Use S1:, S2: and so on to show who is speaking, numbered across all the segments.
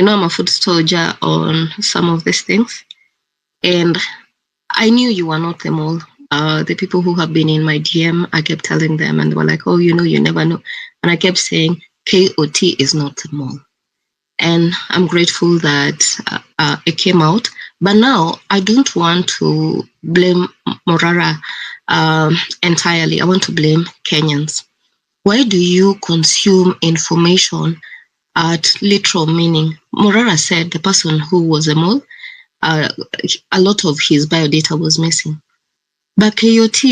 S1: I'm a food soldier on some of these things. And I knew you were not the mole. The people who have been in my DM, I kept telling them, and they were like, oh, you never know. And I kept saying, KOT is not the mole. And I'm grateful that it came out. But now I don't want to blame Morara entirely. I want to blame Kenyans. Why do you consume information at literal meaning? Morara said the person who was a mole, a lot of his biodata was missing. But KOT,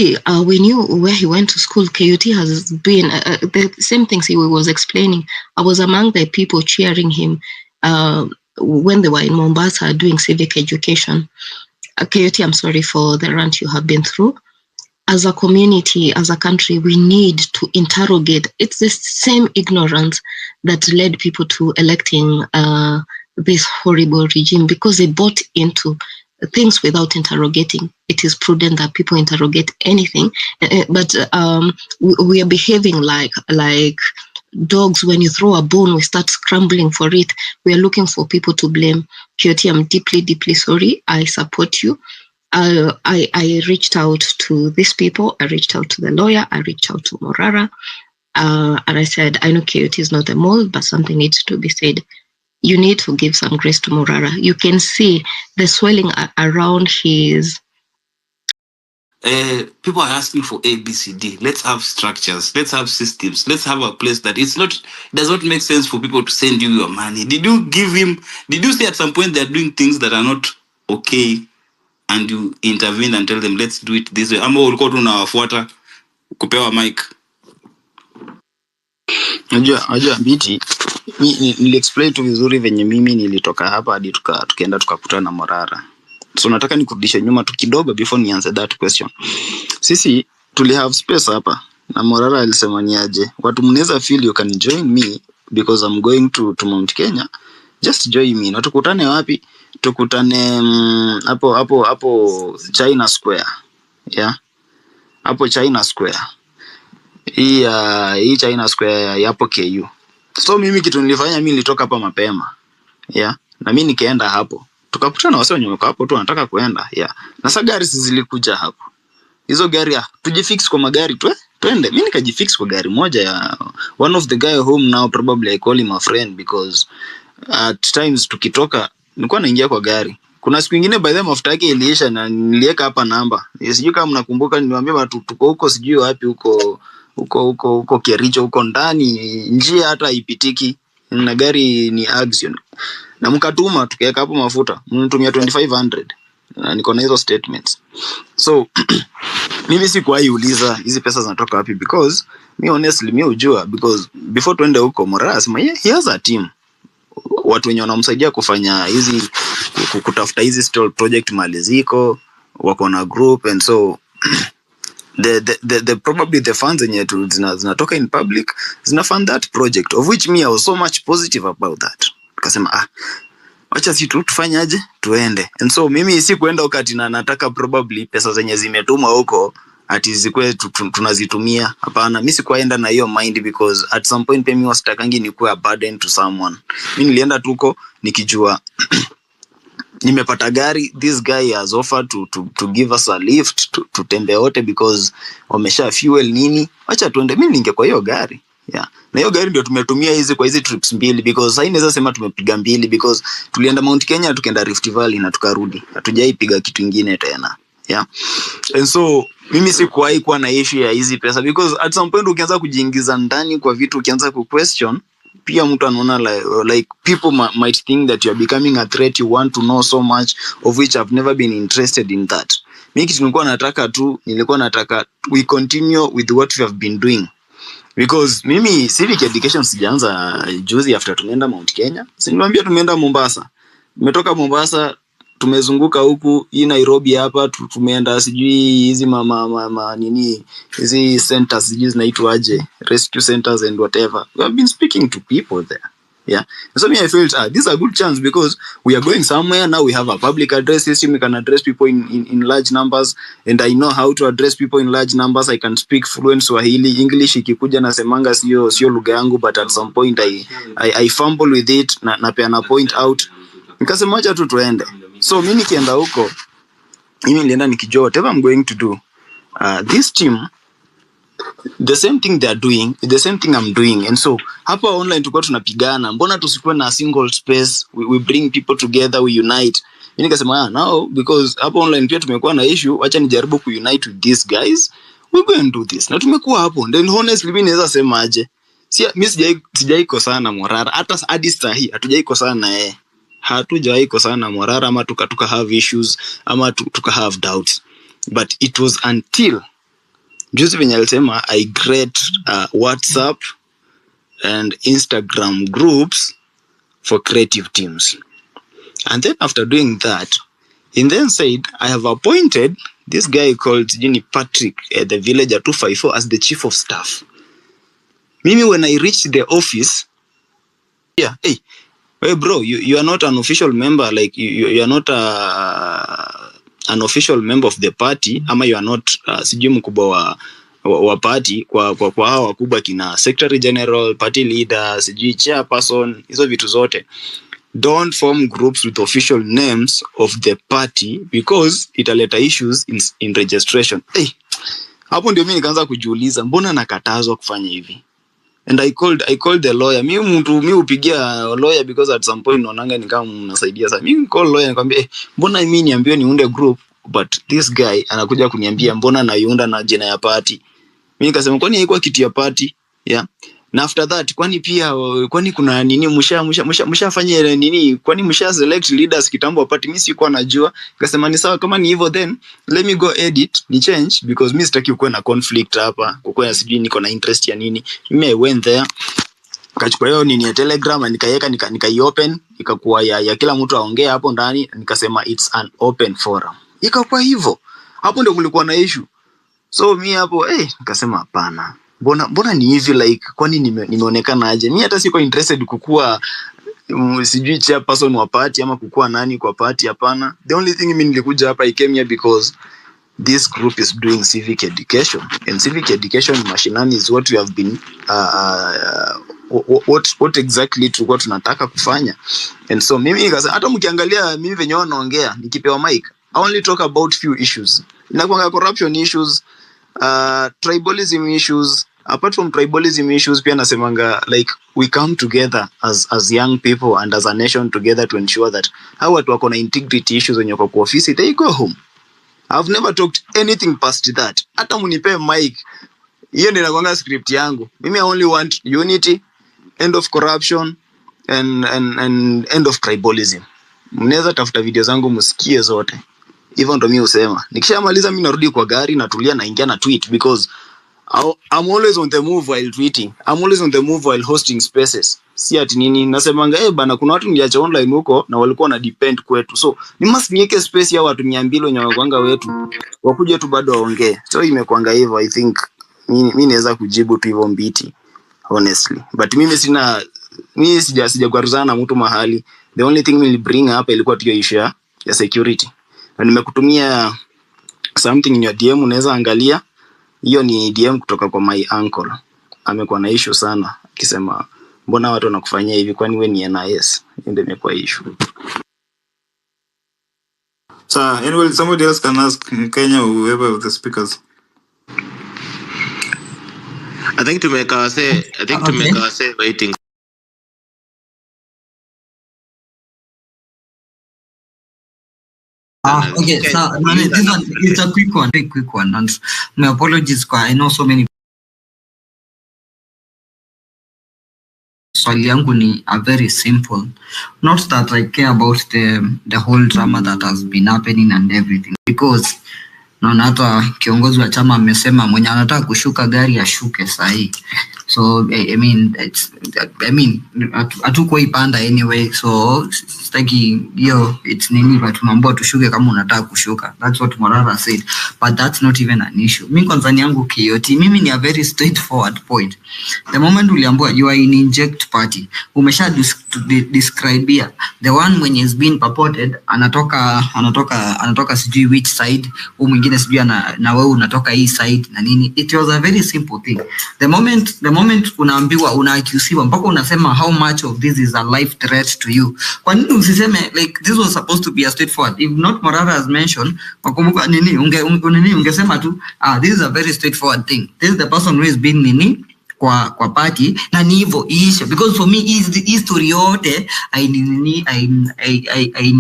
S1: we knew where he went to school. KOT has been the same things he was explaining. I was among the people cheering him when they were in Mombasa doing civic education. KOT, I'm sorry for the rant you have been through. As a community, as a country, we need to interrogate. It's the same ignorance that led people to electing this horrible regime, because they bought into things without interrogating. It is prudent that people interrogate anything, but we are behaving like dogs. When you throw a bone, we start scrambling for it. We are looking for people to blame. KOT, I'm deeply, deeply sorry. I support you. I reached out to these people. I reached out to the lawyer. I reached out to Morara. And I said, I know KOT is not a mole, but something needs to be said. You need to give some grace to Morara. You can see the swelling around his...
S2: People are asking for A, B, C, D. Let's have structures. Let's have systems. Let's have a place that it does not make sense for people to send you your money. Did you say at some point they're doing things that are not okay and you intervene and tell them, let's do it this way? Ama ulikuwa tunawafuata kupewa mic?
S3: Unajua biti niliexplain tu vizuri venye mimi nilitoka hapa hadi tukaenda tukakutana na Morara. So nataka nikurudishe nyuma tu kidogo before ni answer that question. Sisi tuli have space hapa na Morara alisema ni aje, watu mnaweza feel you can join me because I'm going to Mount Kenya, just join me. Na tukutane wapi? Tukutane hapo China Square. Yeah, hapo China Square. Hii China Square yapo KU. So mimi kitu nilifanya, mimi nilitoka hapa mapema. Yeah. Na mimi nikaenda hapo. Tukakutana na wase wenye wako hapo tu wanataka kuenda. Yeah. Na sasa gari zilikuja hapo. Hizo gari tujifix kwa magari twende. Mimi nikajifix kwa gari moja ya one of the guy home now, probably I call him a friend because at times tukitoka nilikuwa naingia kwa gari. Kuna siku nyingine by the mafuta yake iliisha na niliweka hapa namba. Sijui kama mnakumbuka, niliwaambia watu tuko huko sijui wapi huko Kericho, huko ndani njia hata haipitiki na gari ni Axion. Na mkatuma tukaweka hapo mafuta, mnitumia 2500 na niko na hizo statements. So mimi sikuwahi uliza hizi pesa zinatoka wapi, because me honestly me ujua, because before tuende huko Morara asema he has a team, watu wenye wanamsaidia kufanya hizi kutafuta hizi stall project mali ziko, wako na group, and so the probably the funds zenye zinatoka in public zina fund that project, of which me I was so much positive about that. Kasema acha si tufanyaje tuende. And so mimi si kuenda wakati na nataka probably pesa zenye zimetuma huko ati zikwe tunazitumia. Hapana, mimi sikuenda na hiyo mind, because at some point mimi wasitakangi ni kuwa burden to someone. Mimi nilienda tuko nikijua nimepata gari, this guy has offered to give us a lift to tembe wote because wamesha fuel nini, acha tuende. Mimi ningekuwa hiyo gari. Yeah. Na hiyo gari ndio tumetumia kwa hizi trips mbili, because sasa inaweza sema tumepiga mbili, because tulienda Mount Kenya, tukaenda Rift Valley na tukarudi. Hatujaipiga kitu kingine tena. Yeah. And so mimi sikuwahi kuwa na issue ya hizi pesa, because at some point ukianza kujiingiza ndani kwa vitu, ukianza ku question, pia mtu anaona like people might think that you are becoming a threat. You want to know so much, of which I've never been interested in that. Mimi kitu nilikuwa nataka we continue with what we have been doing, because mimi civic education sijaanza juzi after tumeenda Mount Kenya. Siniwaambia tumeenda Mombasa. Nimetoka Mombasa, tumezunguka huku hii Nairobi hapa, tumeenda sijui hizi mama nini hizi centers sijui zinaitwa aje, rescue centers and whatever. We have been speaking to people there. Yeah. So me, I felt this is a good chance because we are going somewhere now. We have a public address system. We can address people in large numbers, and I know how to address people in large numbers. I can speak fluent Swahili. English ikikuja nasemanga sio lugha yangu, but at some point I fumble with it na peana point out. Nikasema acha tu tuende. So mimi nikienda huko, mimi nilienda nikijua whatever I'm going to do. This team, the same thing they are doing, the same thing I'm doing. And so hapa online tulikuwa tunapigana, mbona tusikuwe na single space, we bring people together, we unite. Mimi nikasema now because hapa online pia tumekuwa na issue, acha nijaribu ku unite with these guys, we go and do this. Na tumekuwa hapo, then honestly mimi naweza sema aje, mimi sijaiko sana Morara, hata hadi saa hii hatujaiko sana hatujaiko sana Morara, ama tuka have issues ama tuka have doubts, but it was until juzi venye alisema I create WhatsApp and Instagram groups for creative teams. And then after doing that, he then said, I have appointed this guy called Jenny Patrick at the Villager 254 as the chief of staff. Mimi, when I reached the office, hey bro, you are not an official member, like you are not an official member of the party, ama you are not sijui mkubwa wa party kwa hao wakubwa kina secretary general, party leader, sijui chairperson, hizo vitu zote. Don't form groups with official names of the party because italeta issues in registration. Hapo ndio mimi nikaanza kujiuliza, mbona nakatazwa kufanya hivi? And I called the lawyer. Mimi upigia lawyer because at some point naonanga ni kama mnasaidia sana. Mimi call lawyer nikamwambia, mbona mimi niambiwe niunde group but this guy anakuja kuniambia mbona naiunda na jina ya party. Mimi nikasema kwani haikuwa kitu ya party? Yeah. Na after that kwani kuna nini mshafanya nini? Kwani msha select leaders kitambo party? Mimi sikuwa najua. Nikasema ni sawa, kama ni hivyo then let me go edit ni change because mimi sitaki kuwe na conflict hapa. Kukuwa sijui niko na interest ya nini. Mimi I went there. Kachukua hiyo nini ya Telegram na nikaiweka nikai-open, ikakuwa ya kila mtu aongee hapo ndani, nikasema it's an open forum. Ikakuwa hivyo. Hapo ndio kulikuwa na issue. So mimi hapo nikasema hapana. Mbona ni hivi, like kwani nimeonekana aje? Mimi hata siko interested kukua sijui chairperson wa party ama kukua nani kwa party, hapana. The only thing mimi nilikuja hapa, I came here because this group is doing civic education, and civic education mashinani is what we have been what exactly tulikuwa tunataka kufanya. And so mimi nikasema hata mkiangalia mimi venye wanaongea nikipewa mic, I only talk about few issues. Inakuanga corruption issues, tribalism issues. Apart from tribalism issues, pia nasemanga like we come together as young people and as a nation together to ensure that how watu wako na integrity issues wenye kwa office they go home. I've never talked anything past that. Hata munipe mic, hiyo ndio inakuanga script yangu. Mimi I only want unity, end of corruption and end of tribalism. Mnaweza tafuta video zangu msikie zote. Hivyo ndo mimi usema. Nikishamaliza mimi narudi kwa gari, natulia, naingia na tweet because I'm always on the move while tweeting. I'm always on the move while hosting spaces. Si ati nini nasemanga bana, kuna watu niliacha online huko na walikuwa na depend kwetu. So ni must niweke space ya watu 200 wenye wanakuanga wetu wakuje tu bado waongee. So imekuanga hivyo. I think mimi naweza kujibu tu hivyo mbiti honestly. But mimi sijakwaruzana na mtu mahali. The only thing we'll bring up ilikuwa tu issue ya security. Na nimekutumia something in your DM, unaweza angalia. Hiyo ni DM kutoka kwa my uncle. Amekuwa na issue sana akisema mbona watu wanakufanyia hivi, kwani wewe ni NIS? Ndio imekuwa issue.
S2: So anyway, somebody else can ask Kenya or whoever of the speakers.
S4: I think to make us say waiting.
S5: Okay, so it's a very quick one. And my apologies, I know so many. Swali yangu ni a very simple. Not that I care about the whole drama that has been happening and everything, because naona hata kiongozi wa chama amesema mwenye anataka kushuka gari ashuke sahi. So I mean hatukuwa ipanda anyway, so sitaki hiyo it's nini, but tunaambiwa tushuke kama unataka kushuka. That's what Morara said, but that's not even an issue. Mimi concern yangu KOT, mimi ni a very straightforward point. The moment uliambiwa you are in inject party, umesha describe here the one when is being purported anatoka sijui which side, mwingine sijui na wewe unatoka hii side na nini. It was a very simple thing. The moment unaambiwa unaaccused mpaka unasema how much of this is a life threat to you. Kwa nini usiseme like this was supposed to be a straightforward? If not Morara has mentioned, wakumbuka nini ungesema tu this is a very straightforward thing. This is the person who is being nini kwa party na ni hivyo iisha, because for me is the history yote I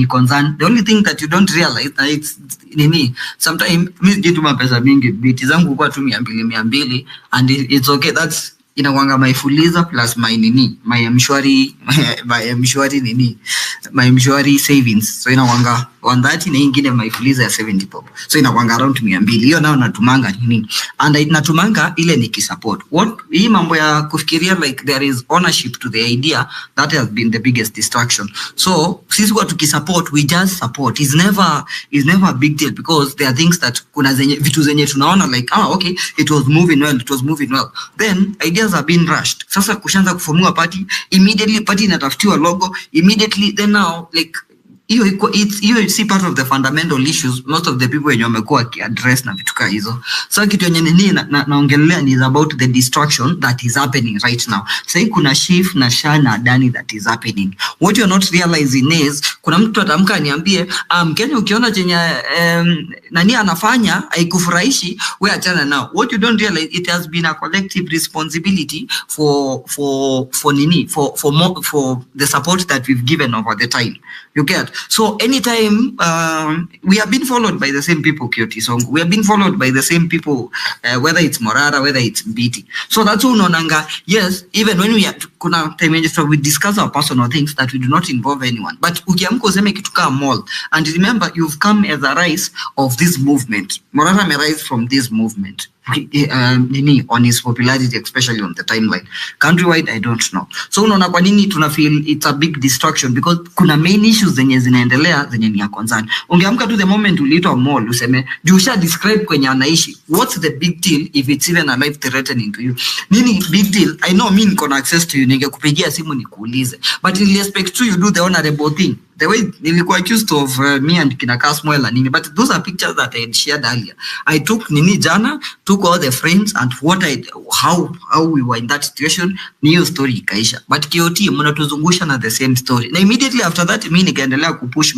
S5: concern. The only thing that you don't realize that it's nini, sometimes mimi sijituma pesa mingi, biti zangu kwa tu 200 and it's okay. That's inakwanga my fuliza plus my nini, my mshwari nini, my mshwari savings. So inakwanga 130 na ingine my fuliza ya 70 pop, so inakwanga around 200. Hiyo nao natumanga nini, and natumanga ile nikisupport what hii mambo ya kufikiria like there is ownership to the idea. That has been the biggest distraction. So sisi kwa tukisupport, we just support. Is never a big deal, because there are things that kuna vitu zenye tunaona like okay, it was moving well, then ideas are being rushed. Sasa kushanza kufumua party immediately, party inatafutiwa logo immediately, then now like hiyo si part of the fundamental issues most of the people wenye wamekuwa address na vitu kama hizo. So kitu yenye nini naongelea ni about the destruction that is happening right now. Sasa kuna shift na shana dani that is happening. What you're not realizing is kuna mtu atamka aniambie Mkenya ukiona chenye nani anafanya haikufurahishi, wewe achana nao. What you don't realize, it has been a collective responsibility for the support that we've given over the time. You get? So anytime we have been followed by the same people, Kioti Song, we have been followed by the same people, whether it's Morara, whether it's BT. So that's unonanga. Yes, even when kuna time we discuss our personal things that we do not involve anyone. But ukiamka useme kitu kama mall, and remember you've come as a rise of this movement. Morara may rise from this movement. On his popularity, especially on the timeline. Countrywide, I don't know. So unaona kwa nini tuna feel it's a big distraction, because kuna main issues zenye zinaendelea zenye ni ya concern. Ungeamka tu the moment uliitwa mall useme jusha describe kwenye anaishi. What's the big deal if it's even a life threatening to you? Nini big deal? I know mimi niko na access to you, ningekupigia simu nikuulize. But in respect to you do the honorable thing. The way nilikuwa accused of me and kina Kasmuel and nini, but those are pictures that I had shared earlier. I took nini jana, took all the friends and how we were in that situation, new story ikaisha. But KOT mnatuzungusha na the same story. Na immediately after that mimi nikaendelea kupush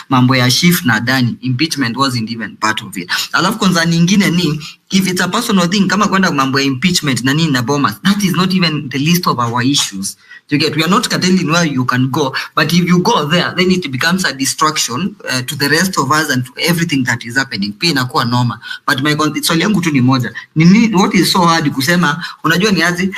S5: mambo ya shift na dani. Impeachment wasn't even part of it. Alafu kwanza nyingine ni if it's a personal thing kama kwenda mambo ya impeachment na nini na bombers, that is not even the list of our issues. You get? We are not telling where you can go, but if you go there, then it becomes a distraction to the rest of us and to everything that is happening. Pia inakuwa normal. But my swali yangu tu ni moja. What is so hard kusema, unajua ni aje,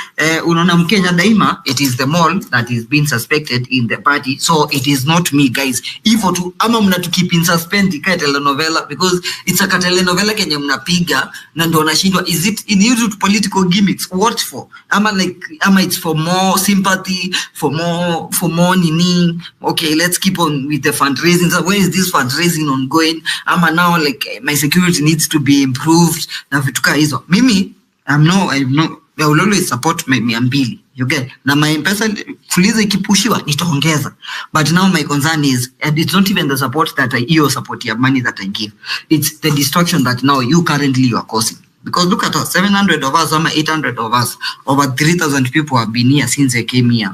S5: unaona Mkenya daima, it is the mall that is being suspected in the party. So it is not me, guys. Hivyo tu ama mnatukeep in suspense ikae telenovela, because it's a telenovela kenye mnapiga na ndo nashindwa, is it in due to political gimmicks? What for? Ama it's for more sympathy, for more nini. Okay, let's keep on with the fundraising. So where is this fundraising ongoing? Ama now like my security needs to be improved na vituka hizo. Mimi I will always support my 200. You get? Na my pesa fuliza ikipushiwa nitaongeza. But now my concern is, and it's not even the support that your support your money that I give. It's the destruction that now you currently are causing. Because look at us, 700 of us, 800 of us, over 3,000 people have been here since they came here,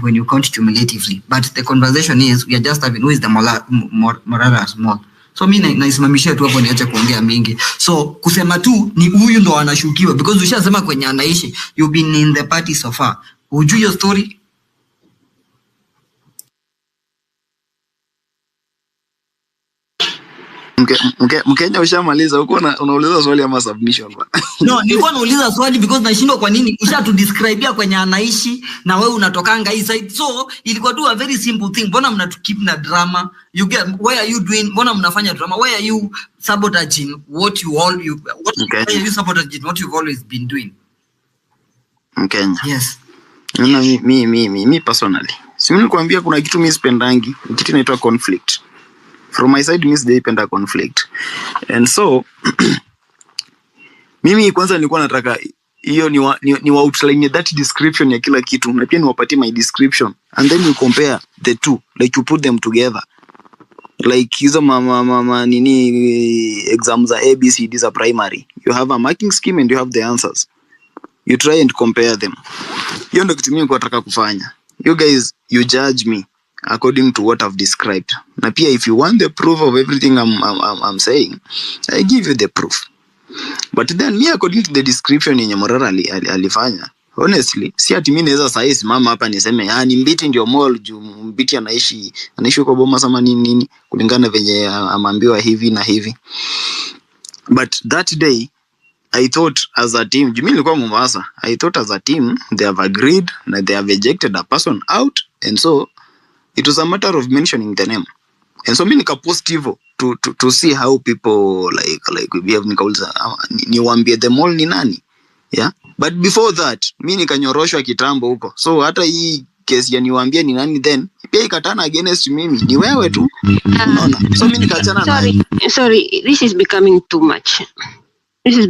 S5: when you count cumulatively. But the conversation is, we are just having, who is the Morara's mall? So mimi naisimamishia tu hapo niache kuongea mingi. So kusema tu ni huyu ndo anashukiwa, because ushasema kwenye anaishi, you've been in the party so far. Ujui your story?
S3: Mkenya ushamaliza huko unauliza swali ama submission bwana?
S5: No, nilikuwa nauliza swali because nashindwa kwa nini ushatu describea kwenye anaishi na wewe unatokanga hii side. So ilikuwa tu a very simple thing. Mbona mnatukeep na drama? You get, why are you doing? Mbona mnafanya drama? Why are you sabotaging what you sabotaging what you've always been doing?
S3: Mkenya.
S5: Yes.
S3: Na mi personally. Si mimi nikuambia kuna kitu mimi sipendangi, kitu inaitwa conflict. From my side mimi sijaipenda conflict. And so mimi kwanza nilikuwa nataka hiyo ni outline that description ya kila kitu na pia niwapatie my description and then you compare the two, like you put them together. Like hizo nini exams za ABCD za primary, you have a marking scheme and you have the answers, you try and compare them. Hiyo ndio kitu mimi nilikuwa nataka kufanya. You guys, you judge me according to what I've described. Na pia if you want the proof of everything I'm saying, I give you the proof. But then me according to the description yenye Morara alifanya, honestly si ati mimi naweza sasa simama hapa niseme ni Mbiti ndio mall juu Mbiti anaishi kwa boma sama nini kulingana venye ameambiwa hivi na hivi. But that day I thought as a team, mimi nilikuwa Mombasa, I thought as a team they have agreed that they have ejected a person out, and so it was a matter of mentioning the name. And so mimi nika positive to see how people like we have nikauliza niwaambie the mall ni nani. Yeah, but before that mimi nikanyoroshwa kitambo huko, so hata hii kesi ya niwaambie ni nani then pia ikatana against mimi, ni wewe tu unaona. So mimi nikaachana naye.
S1: Sorry, this is becoming too much. You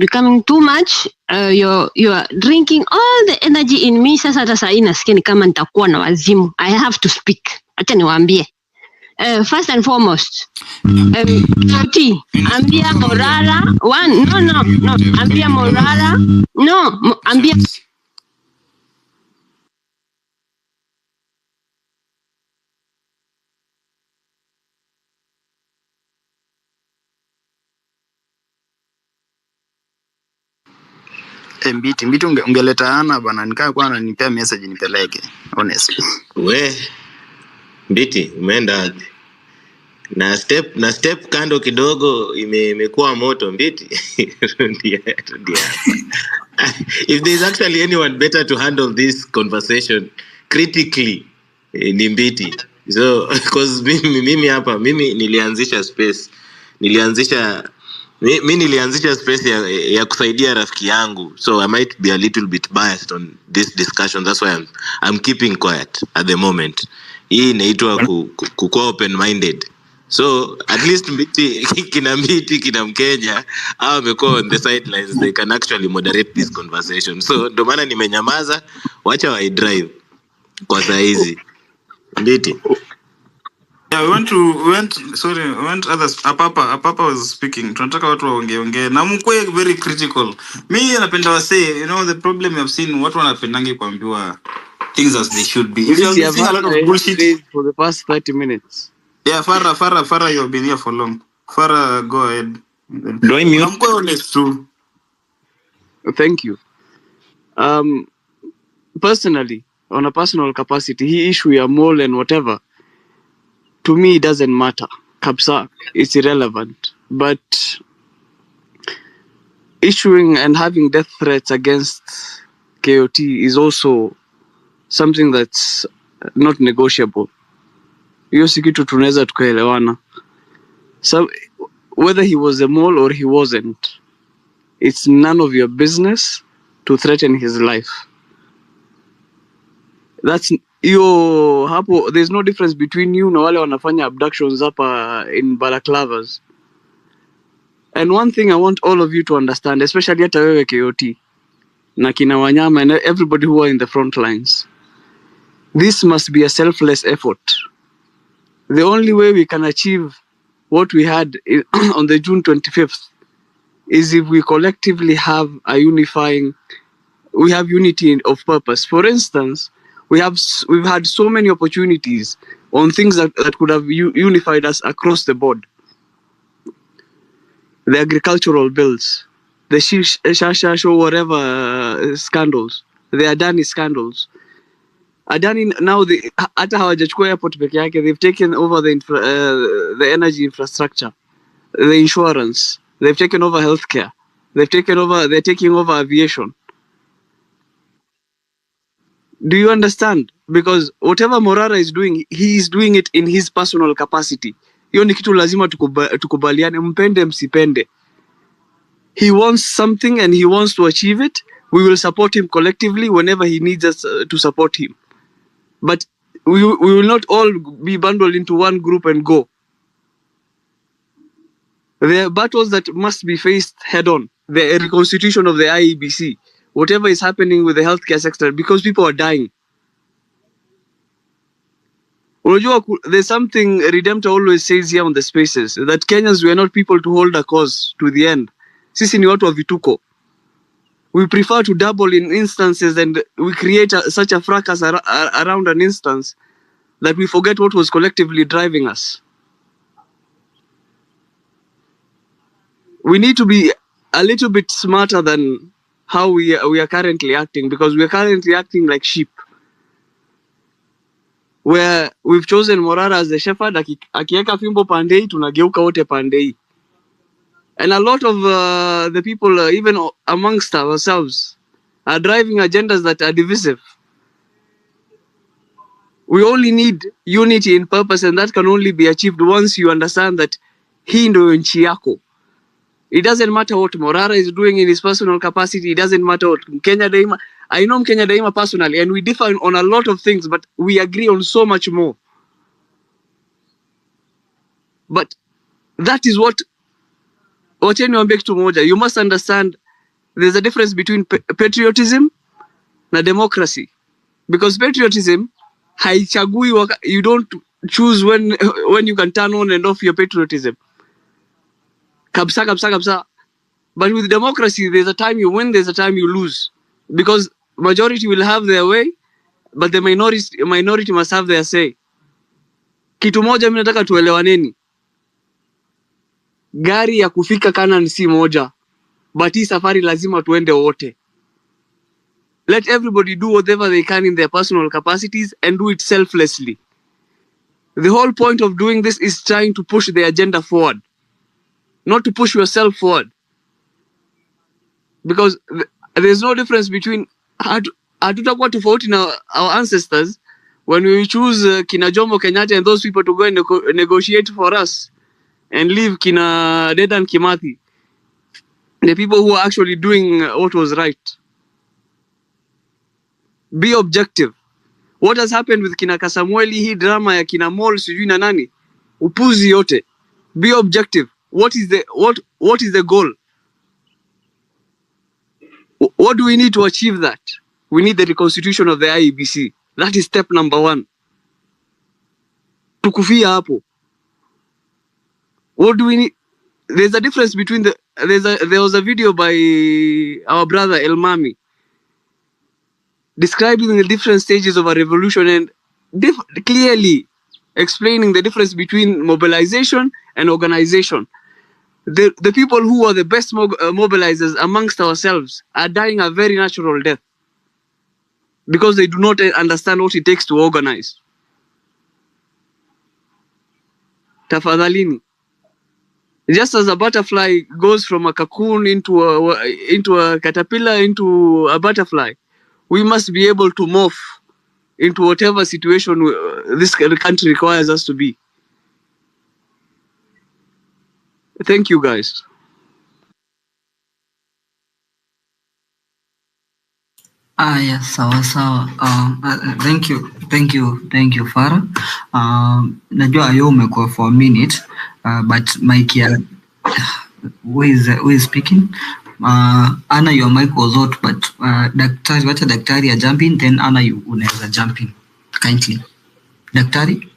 S1: are drinking all the energy in me. Sasa hata saa hii nasikia ni kama nitakuwa na wazimu. I have to speak. Acha niwaambie. First and foremost, ambia Morara ambia Morara ambia
S3: Mbiti ungeleta ana bana, nikaa kwa ananipea message nipeleke honestly.
S4: We Mbiti umeenda na step kando kidogo, imekuwa moto Mbiti. If there is actually anyone better to handle this conversation critically, ni Mbiti. So because mimi hapa nilianzisha space ya kusaidia rafiki yangu, so I might be a little bit biased on this discussion. That's why I'm keeping quiet at the moment. Hii inaitwa kuwa open minded. So at least Mbiti kina Mkenya au amekuwa on the sidelines, they can actually moderate this conversation. So ndo maana nimenyamaza, wacha wa drive kwa saa hizi. Mbiti.
S2: Yeah, we went others. Apapa was speaking. Tunataka watu waongee na mkwe very critical. Mimi napenda wase, the problem I've seen, watu wanapendangi kuambiwa things as they should be. If you have seen a lot of bullshit
S6: for the past 30 minutes.
S2: Yeah, Farah, you've been here for long. Farah, go ahead.
S6: Do I mute?
S2: Mkwe honest too.
S6: Thank you. Personally, on a personal capacity, he issue a mole and whatever, to me it doesn't matter. Kabsa, it's irrelevant. But issuing and having death threats against KOT is also something that's not negotiable. Hiyo si kitu tunaweza tukaelewana. So whether he was a mole or he wasn't, it's none of your business to threaten his life. That's hapo, there's no difference between you na wale wanafanya abductions hapa in balaclavas. And one thing I want all of you to understand, especially hata wewe KOT na kina Wanyama and everybody who are in the front lines, this must be a selfless effort. The only way we can achieve what we had on the June 25th is if we collectively have we have unity of purpose. For instance, we've had so many opportunities on things that could have unified us across the board. The agricultural bills, the Shasha whatever scandals, the Adani scandals. Adani now hata hawajachukua airport peke yake, they've taken over the energy infrastructure, the insurance, they've taken over healthcare, they're taking over aviation. Do you understand? Because whatever Morara is doing, he is doing it in his personal capacity. Hiyo ni kitu lazima tukubaliane, mpende msipende. He wants something and he wants to achieve it We will support him collectively whenever he needs us to support him. But we will not all be bundled into one group and go. There are battles that must be faced head on. The reconstitution of the IEBC, whatever is happening with the healthcare sector, because people are dying. There's something Redemptor always says here on the spaces, that Kenyans were not people to hold a cause to the end. Sisi ni watu wa vituko. We prefer to double in instances, and we create such a fracas around an instance that we forget what was collectively driving us. We need to be a little bit smarter than how we are currently acting, because we are currently acting like sheep, where we've chosen Morara as the shepherd. Akiweka fimbo pandei, tunageuka wote pandei. And a lot of the people, even amongst ourselves, are driving agendas that are divisive. We only need unity in purpose, and that can only be achieved once you understand that hii ndio nchi yako. It doesn't matter what Morara is doing in his personal capacity. It doesn't matter what Kenya Daima. I know Kenya Daima personally, and we differ on a lot of things, but we agree on so much more. But that is what you must understand. There's a difference between patriotism and democracy. Because patriotism, you don't choose when you can turn on and off your patriotism. Kabsa. But with democracy, there's a time you win, there's a time you lose. Because majority will have their way, but the minority must have their say. Kitu moja mimi nataka tuelewaneni. Gari ya kufika Canaan si moja, but hii safari lazima tuende wote. Let everybody do whatever they can in their personal capacities and do it selflessly. The whole point of doing this is trying to push the agenda forward, not to push yourself forward. Because there's no difference between hatutakuwa tofauti na our ancestors when we choose kina Jomo Kenyatta and those people to go and negotiate for us and leave kina Dedan Kimathi, the people who are actually doing what was right. Be objective. What has happened with kina Kasamweli, hii drama ya kina Mol sijui na nani, upuzi yote. Be objective. What is the goal? What do we need to achieve that? We need the reconstitution of the IEBC. That is step number 1. Tukufia hapo. What do we need? There's a difference between there was a video by our brother Elmami describing the different stages of a revolution and clearly explaining the difference between mobilization and organization. The people who are the best mobilizers amongst ourselves are dying a very natural death because they do not understand what it takes to organize. Tafadhalini. Just as a butterfly goes from a cocoon into a caterpillar into a butterfly, we must be able to morph into whatever situation this country requires us to be. Thank you, guys.
S5: Yes, sawa. Thank you, Farah. Najua ayo umekuwa for a minute, but Mike ya who is speaking? Anna, your mic was out, but daktari, wacha daktari ya jump in, then Anna, you unaweza jump in kindly. Daktari?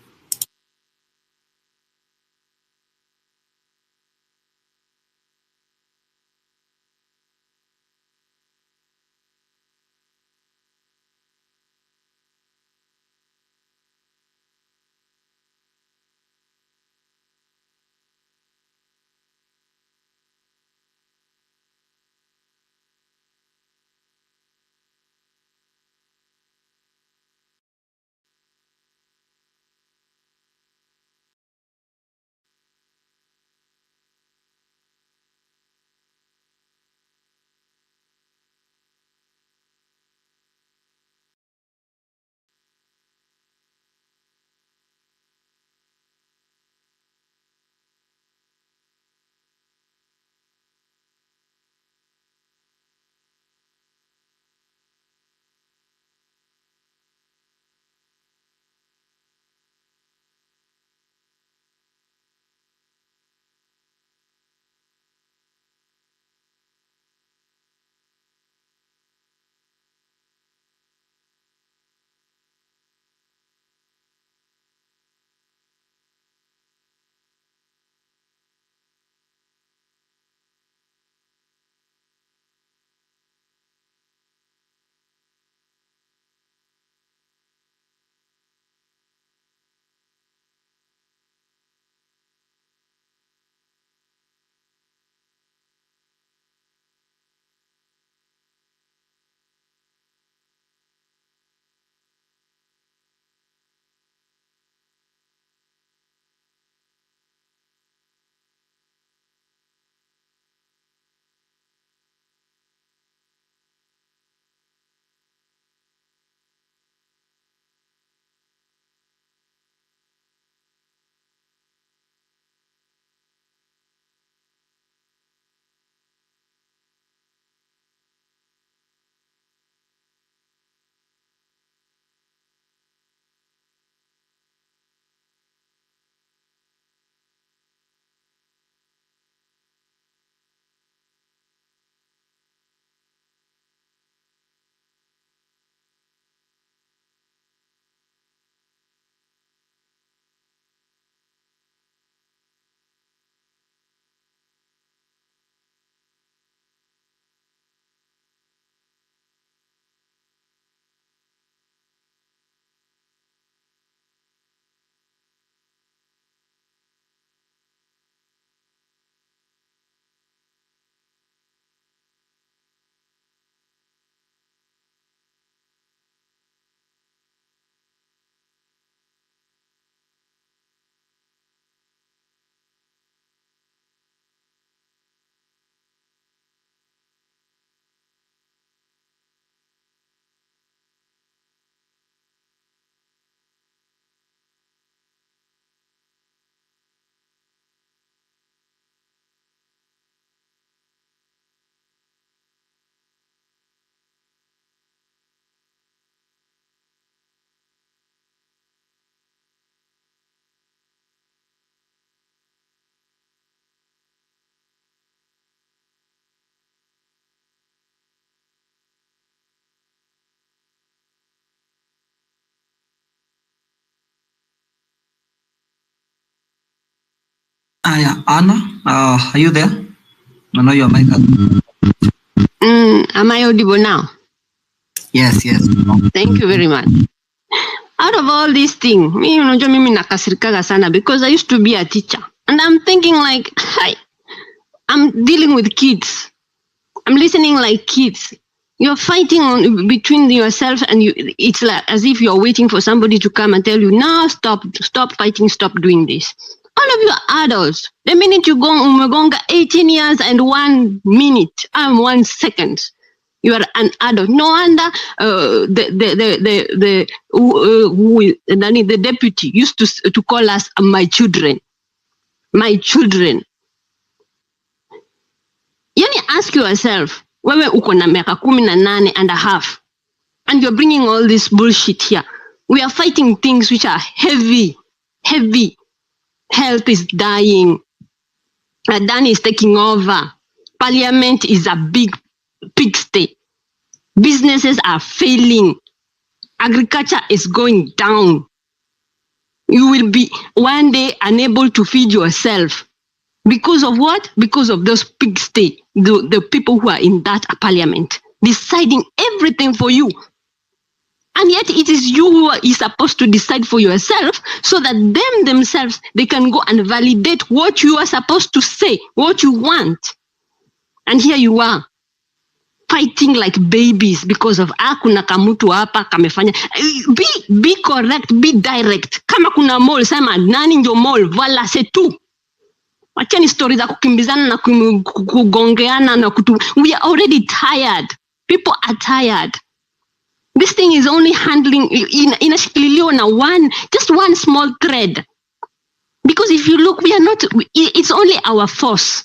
S5: Yeah, Anna, are you there? I know your mic.
S7: Am I audible now?
S5: Yes.
S7: Thank you very much. Out of all these things, mimi nakasirikaga sana because I used to be a teacher. And I'm thinking like, hi, I'm dealing with kids. I'm listening like kids. You're fighting between yourself and you. It's like as if you're waiting for somebody to come and tell you, no, stop fighting, stop doing this. All of you are adults. The minute you go umegonga 18 years and 1 minute and 1 second, you are an adult. No wonder the deputy used to call us my children. My children. Yani ask yourself, wewe uko na miaka 18.5 and you're bringing all this bullshit here. We are fighting things which are heavy. Health is dying. Adani is taking over. Parliament is a big pigsty. Businesses are failing. Agriculture is going down. You will be one day unable to feed yourself. Because of what? Because of those pigsty, the people who are in that parliament, deciding everything for you. And yet it is you who is supposed to decide for yourself so that themselves, they can go and validate what you are supposed to say, what you want. And here you are, fighting like babies because of kuna kamutu hapa kamefanya. Be correct, be direct. Kama kuna mall, sema nani ndio mall, voilà c'est tout. Wachani stories za kukimbizana na kugongeana na kutu. We are already tired. People are tired. This thing is only handling inashikililiwa na just one small thread. Because if you look, it's only our force.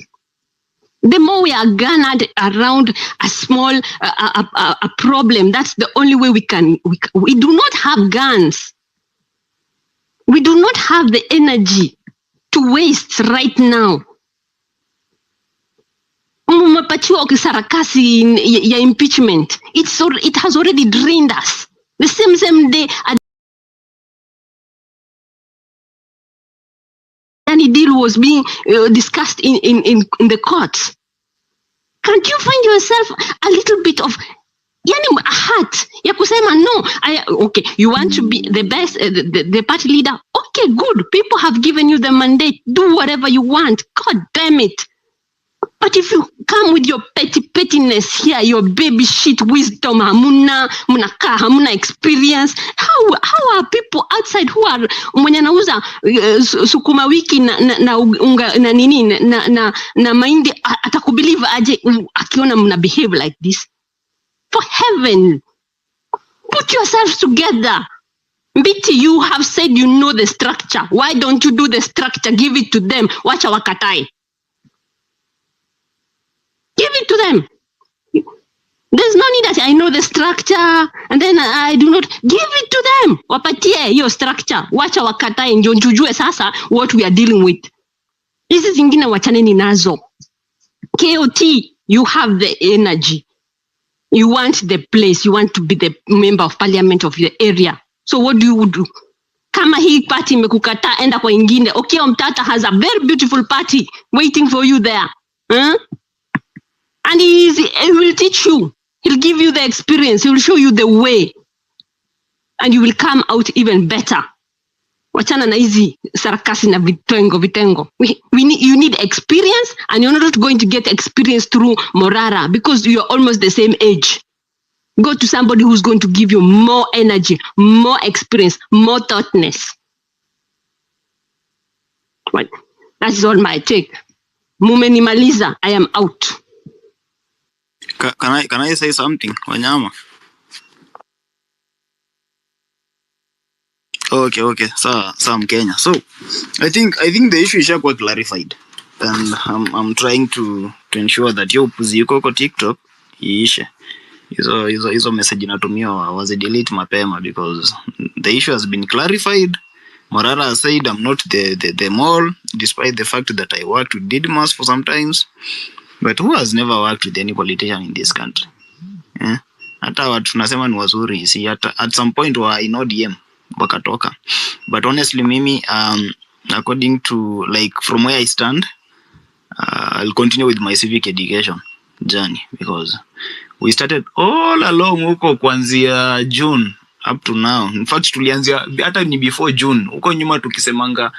S7: The more we are garnered around a small a problem, that's the only way we do not have guns. We do not have the energy to waste right now. Mmepatiwa kisarakasi ya impeachment. It has already drained us. The same day any deal was being discussed in the courts. Can't you find yourself a little bit of a heart ya kusema no? Okay, you want to be the best, the party leader. Okay, good. People have given you the mandate. Do whatever you want. God damn it. But if you come with your pettiness here, your baby shit wisdom, hamuna experience, how are people outside who are mwenye nauza sukuma wiki na unga na nini na mahindi atakubelieve aje akiona mna behave like this? For heaven, put yourselves together. Biti, you have said you know the structure. Why don't you do the structure? Give it to them. Wacha wakatai. Give it to them. There's no need that I know the structure and then I do not. Give it to them. Wapatie your structure. Wacha wakatai ndio tujue sasa what we are dealing with. Hizi zingine wachaneni nazo. KOT, you have the energy. You want the place. You want to be the member of parliament of your area. So what do you do? Kama hii party imekukataa, enda kwa ingine. Okay, Mtata has a very beautiful party waiting for you there. Huh? And he will teach you. He'll give you the experience. He will show you the way. And you will come out even better. Wachana na hizi sarakasi na vitengo. You need experience, and you're not going to get experience through Morara because you're almost the same age. Go to somebody who's going to give you more energy, more experience, more thoughtness. Well, that is all my take. Mumenimaliza, I am out.
S3: Can I say something, Wanyama? Okay. So I'm Kenya. So I think the issue is quite clarified, and I'm trying to ensure that yo puzi yuko kwa TikTok iishe. Hizo message inatumiwa was delete mapema because the issue has been clarified. Morara has said I'm not the mole, despite the fact that I worked with Didmas for some times. But who has never worked with any politician in this country? Hata watu tunasema ni wazuri, see at some point wa in ODM wakatoka. But honestly mimi according to, like, from where I stand, I'll continue with my civic education journey, because we started all along huko kuanzia June up to now. In fact, tulianzia hata ni before June huko nyuma tukisemanga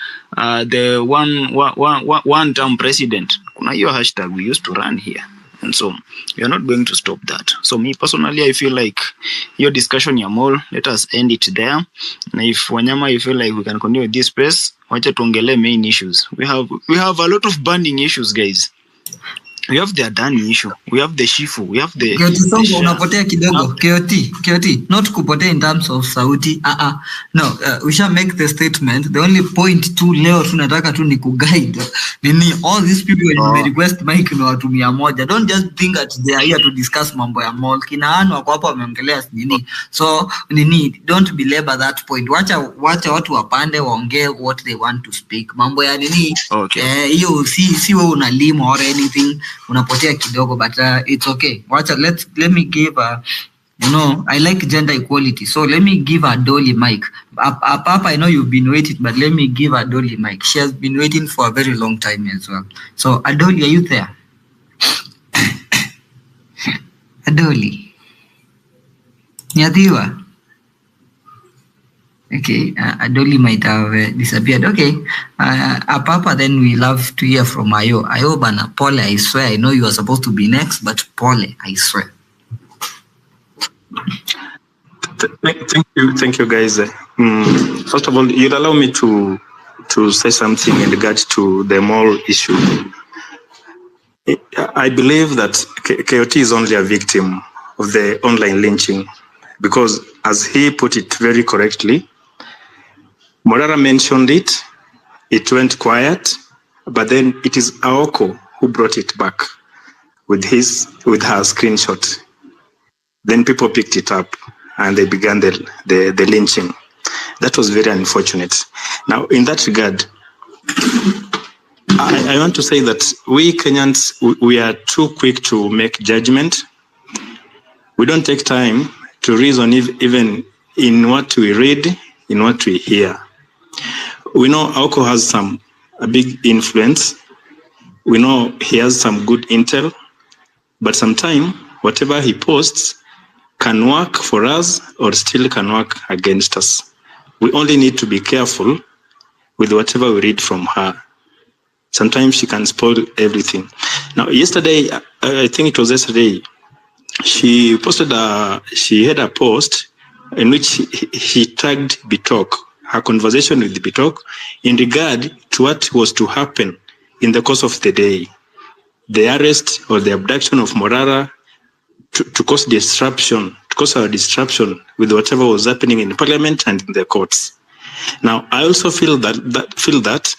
S3: the one term president. Kuna hiyo hashtag we used to run here, and so we are not going to stop that. So me personally, I feel like your discussion ya mall, let us end it there. And if Wanyama, you feel like we can continue with this space, wacha tuongele main issues. We have a lot of burning issues, guys. We have the Adani issue. We have the Shifu. We have the
S5: Songo unapotea kidogo. KOT. Not kupotea in terms of sauti. No, we shall make the statement. The only point tu leo tunataka tu ni kuguide. Nini, all these people when they request mic ni watu 100. Don't just think that they are here to discuss mambo ya mall. Kina Anu wako hapa wameongelea nini. So nini, don't belabor that point. Wacha watu wapande waongee what they want to speak. Mambo ya nini.
S3: Okay.
S5: Hiyo si wewe unalima or anything. Unapotea kidogo, but it's okay. Wacha, let me give I like gender equality, so let me give a Dolly mic. Papa, I know you've been waiting, but let me give a Dolly mic. She has been waiting for a very long time as well. So Adoli, are you there? Adoli, Nyadhiwa. Okay, Adoli might have disappeared. Okay, Papa, then we love to hear from Ayo. Ayo bana, Pole, I swear, I know you are supposed to be next, but Pole, I swear.
S8: Thank you, guys. First of all, you'd allow me to say something in regard to the mall issue. I believe that KOT is only a victim of the online lynching, because as he put it very correctly, Morara mentioned it, it went quiet, but then it is Aoko who brought it back with her screenshot. Then people picked it up and they began the lynching. That was very unfortunate. Now, in that regard, I want to say that we Kenyans, we are too quick to make judgment. We don't take time to reason even in what we read, in what we hear. We know Aoko has a big influence. We know he has some good intel, but sometimes whatever he posts can work for us or still can work against us. We only need to be careful with whatever we read from her. Sometimes she can spoil everything. Now, yesterday, I think it was yesterday, she had a post in which he tagged Bitok, her conversation with Bitok, in regard to what was to happen in the course of the day. The arrest or the abduction of Morara to cause our disruption with whatever was happening in Parliament and in the courts. Now, I also feel that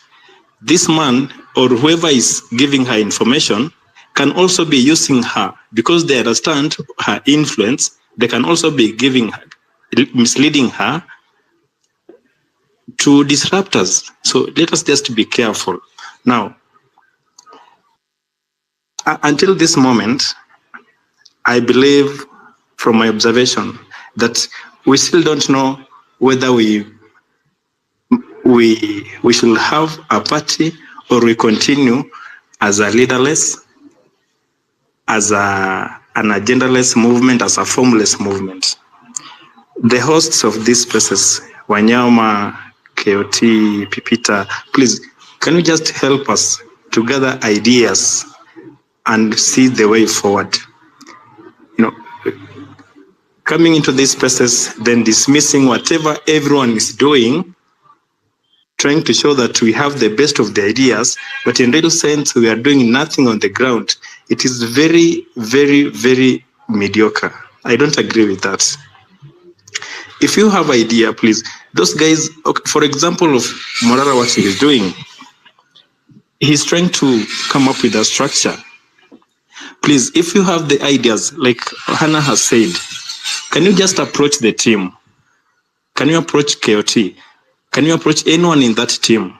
S8: this man or whoever is giving her information can also be using her, because they understand her influence. They can also be misleading her to disrupt us. So let us just be careful. Now, until this moment, I believe from my observation that we still don't know whether we should have a party or we continue as a leaderless, as an agendaless movement, as a formless movement. The hosts of these spaces, Wanyama, KOT, Pipita, please, can you just help us to gather ideas and see the way forward? Coming into these spaces, then dismissing whatever everyone is doing, trying to show that we have the best of the ideas, but in real sense, we are doing nothing on the ground. It is very, very, very mediocre. I don't agree with that. If you have idea, please, those guys, for example, of Morara, what he is doing, he's trying to come up with a structure. Please, if you have the ideas, like Hannah has said, can you just approach the team? Can you approach KOT? Can you approach anyone in that team?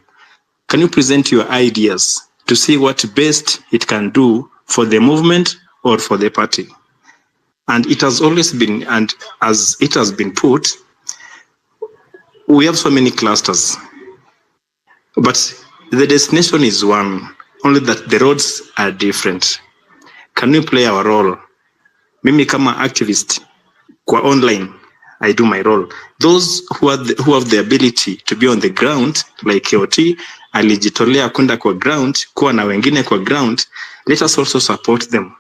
S8: Can you present your ideas to see what best it can do for the movement or for the party? And it has always been, and as it has been put, we have so many clusters. But the destination is one, only that the roads are different. Can we play our role? Mimi kama activist kwa online, I do my role. Those who have the ability to be on the ground, like KOT, alijitolea kwenda kwa ground, kuwa na wengine kwa ground, let us also support them.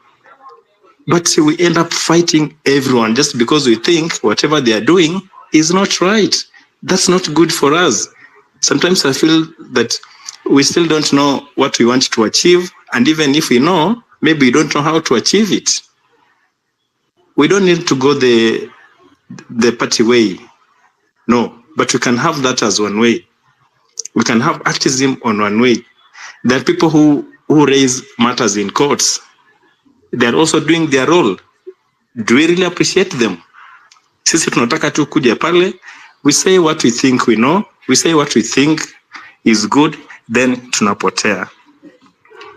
S8: But we end up fighting everyone just because we think whatever they are doing is not right. That's not good for us. Sometimes I feel that we still don't know what we want to achieve, and even if we know, maybe we don't know how to achieve it. We don't need to go the party way, no, but we can have that as one way. We can have activism on one way. There are people who raise matters in courts. They are also doing their role. Do we really appreciate them? Sisi tunataka tu kuja pale, we say what we think we know, we say what we think is good, then tunapotea.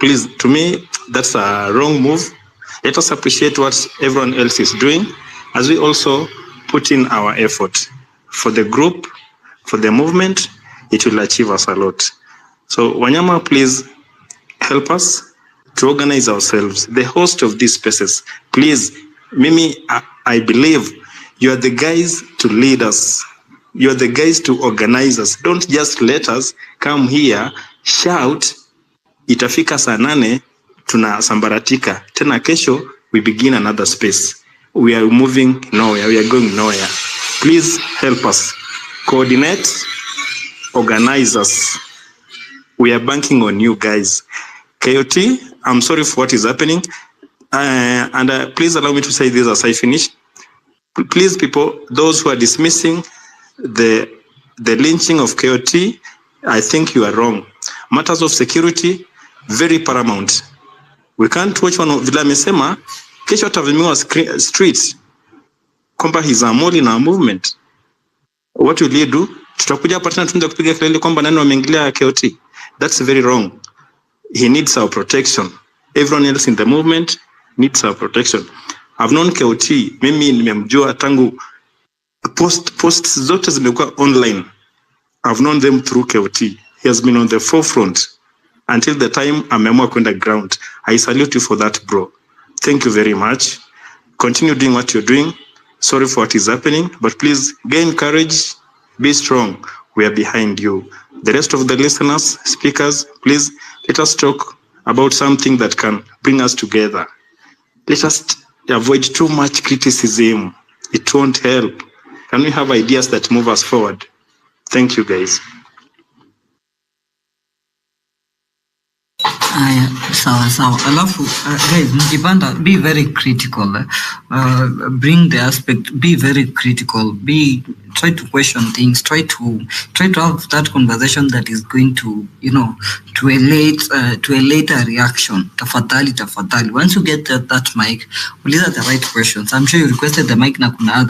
S8: Please, to me, that's a wrong move. Let us appreciate what everyone else is doing as we also put in our effort. For the group, for the movement, it will achieve us a lot. So Wanyama, please help us to organize ourselves. The host of these spaces, please, Mimi, I believe you are the guys to lead us. You are the guys to organize us. Don't just let us come here, shout, itafika saa 8, tunasambaratika. Tena kesho, we begin another space. We are moving nowhere. We are going nowhere. Please help us. Coordinate, organize us. We are banking on you guys. KOT, I'm sorry for what is happening. And please allow me to say this as I finish. Please, people, those who are dismissing the lynching of KOT, I think you are wrong. Matters of security, very paramount. We can't watch one of vile amesema kesho atavimiwa streets kwamba he's a mole in our movement. What will you do? Tutakuja hapa tena tuanze kupiga kelele kwamba nani wameingilia KOT. That's very wrong. He needs our protection. Everyone else in the movement needs our protection. I've known KOT, mimi nimemjua tangu posts zote zimekuwa online. I've known them through KOT. He has been on the forefront until the time ameamua kwenda ground. I salute you for that, bro. Thank you very much. Continue doing what you're doing. Sorry for what is happening, but please gain courage, be strong. We are behind you. The rest of the listeners, speakers, please let us talk about something that can bring us together. Let us avoid too much criticism. It won't help. Can we have ideas that move us forward? Thank you, guys.
S5: Sawa. Alafu guys, mkipanda, be very critical. Bring the aspect, be very critical. Try to question things. Try to have that conversation that is going to, to a later reaction. Tafadhali. Once you get that mic, uliza the right questions. I'm sure you requested the mic na kuna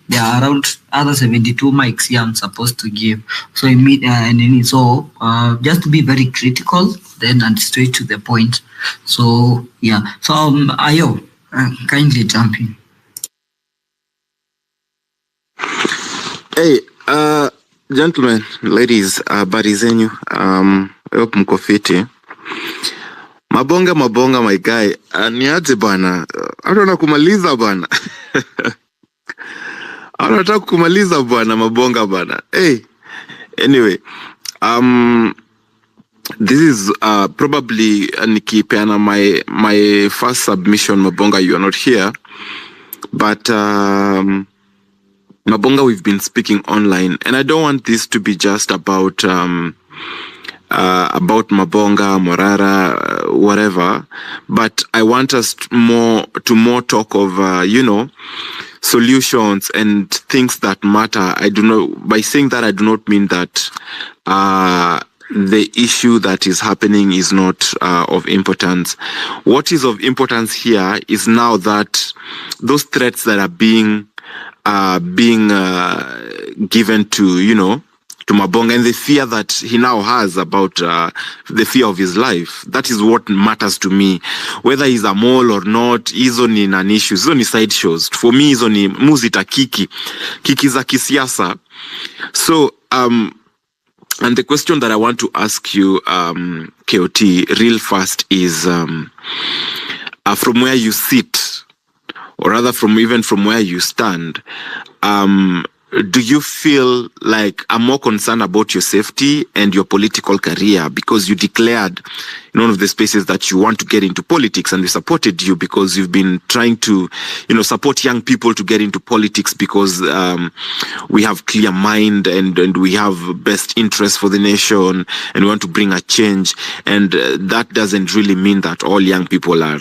S5: there are around other 72 mics here I'm supposed to give. So just to be very critical, then and straight to the point. So yeah. So Ayo, kindly jump in.
S9: Hey, gentlemen, ladies, habari zenyu. Hope mko fiti. Mabonga my guy. Niaje bana. Hata kumaliza bana. Hata kumaliza bana mabonga bana. Hey. Anyway, this is probably nikipeana my first submission. Mabonga, you are not here, but Mabonga, we've been speaking online, and I don't want this to be just about Mabonga, Morara, whatever, but I want us to more talk of solutions and things that matter. By saying that, I do not mean that the issue that is happening is not of importance. What is of importance here is now that those threats that are being given to Mabonga, and the fear that he now has about the fear of his life. That is what matters to me. Whether he's a mole or not, hizo ni an issue. Hizo ni side shows. For me, hizo ni muzita kiki za kisiasa. So, And the question that I want to ask you, KOT, real fast is from where you sit, or rather from where you stand, do you feel like I'm more concerned about your safety and your political career, because you declared in one of the spaces that you want to get into politics, and we supported you because you've been trying to, support young people to get into politics because we have clear mind and we have best interest for the nation and we want to bring a change, and that doesn't really mean that all young people are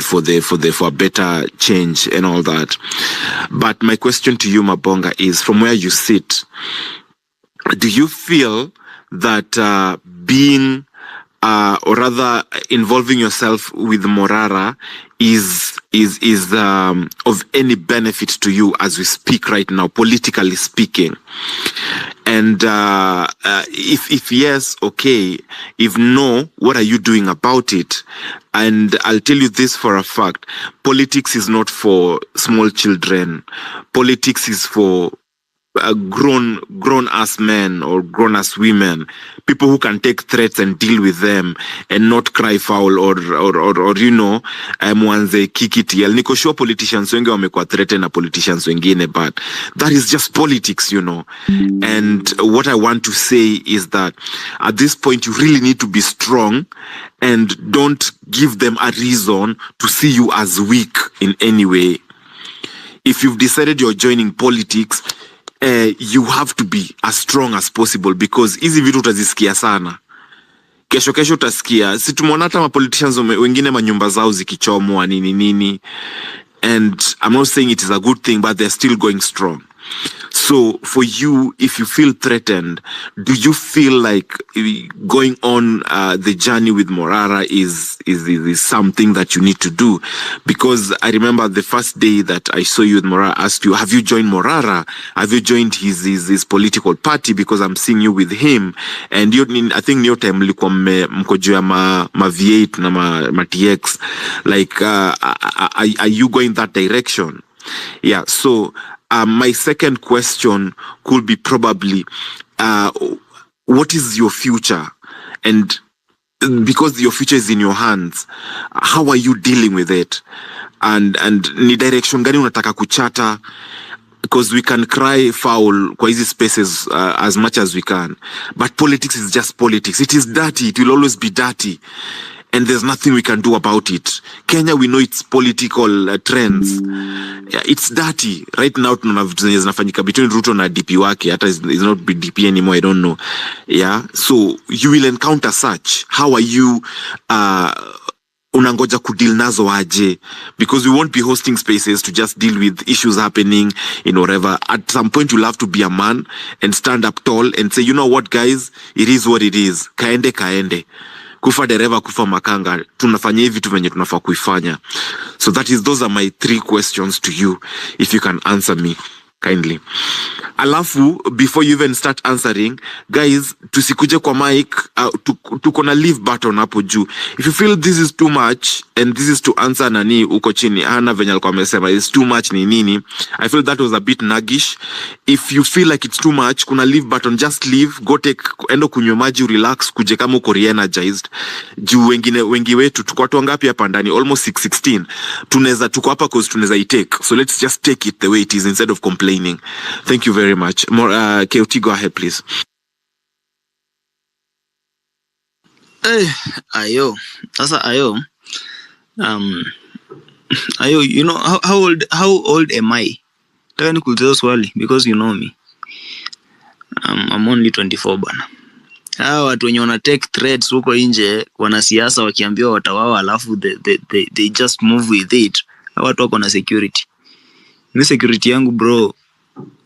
S9: for a better change and all that. But my question to you, Mabonga, is from where you sit, do you feel that being or rather involving yourself with Morara is of any benefit to you as we speak right now, politically speaking? And if yes, okay. If no, what are you doing about it? And I'll tell you this for a fact: politics is not for small children. Politics is for grown ass men or grown ass women, people who can take threats and deal with them and not cry foul or mwanze kikitiel. Niko sure politicians wengi wamekuwa threatened na politicians wengine, but that is just politics, And what I want to say is that at this point you really need to be strong and don't give them a reason to see you as weak in any way. If you've decided you're joining politics, you have to be as strong as possible, because hizi vitu utazisikia sana. Kesho utasikia. Si tumeona hata politicians wengine manyumba zao zikichomwa nini. And I'm not saying it is a good thing, but they're still going strong. So for you, if you feel threatened, do you feel like going on the journey with Morara is something that you need to do? Because I remember the first day that I saw you with Morara, I asked you, have you joined Morara? Have you joined his political party? Because I'm seeing you with him. And I think your time mlikuwa mkojoa ma V8 na ma TX. Like, are you going that direction? Yeah, so my second question could be probably, what is your future? And because your future is in your hands, how are you dealing with it? And ni direction gani unataka kuchata? Because we can cry foul kwa hizi spaces as much as we can. But politics is just politics. It is dirty. It will always be dirty. And there's nothing we can do about it. Kenya, we know its political trends. Yeah, it's dirty. Right now, zinafanyika between Ruto na DP wake. Hata is not DP anymore, I don't know. Yeah, so you will encounter such. How are you unangoja kudeal nazo aje? Because we won't be hosting spaces to just deal with issues happening in whatever. At some point, you'll have to be a man and stand up tall and say, you know what, guys, it is what it is. Kaende. Kufa dereva, kufa makanga, tunafanya hivi tu venye tunafaa kuifanya. So those are my 3 questions to you, if you can answer me kindly. Alafu, before you even start answering, guys, tusikuje kwa mic, tuko na leave button hapo juu. If you feel this is too much and this is to answer nani uko chini, hana venye alikuwa amesema is too much ni nini, I feel that was a bit nuggish. If you feel like it's too much, kuna leave button, just leave, go take endo kunywa maji, relax, kuje kama uko re-energized. Juu wengi wetu tuko watu wangapi hapa ndani, almost 616. Tuko hapa cause tunaweza itake. So let's just take it the way it is instead of complaining. Thank you very much. More KOT, go ahead please.
S3: Ayo, you know how old am I? Taka nikuulize swali because you know me. I'm only 24 bana. Hawa watu wenye wana take threats huko nje, wanasiasa wakiambiwa watawawa alafu they just move with it. Hawa watu wako na security. Ni security yangu bro.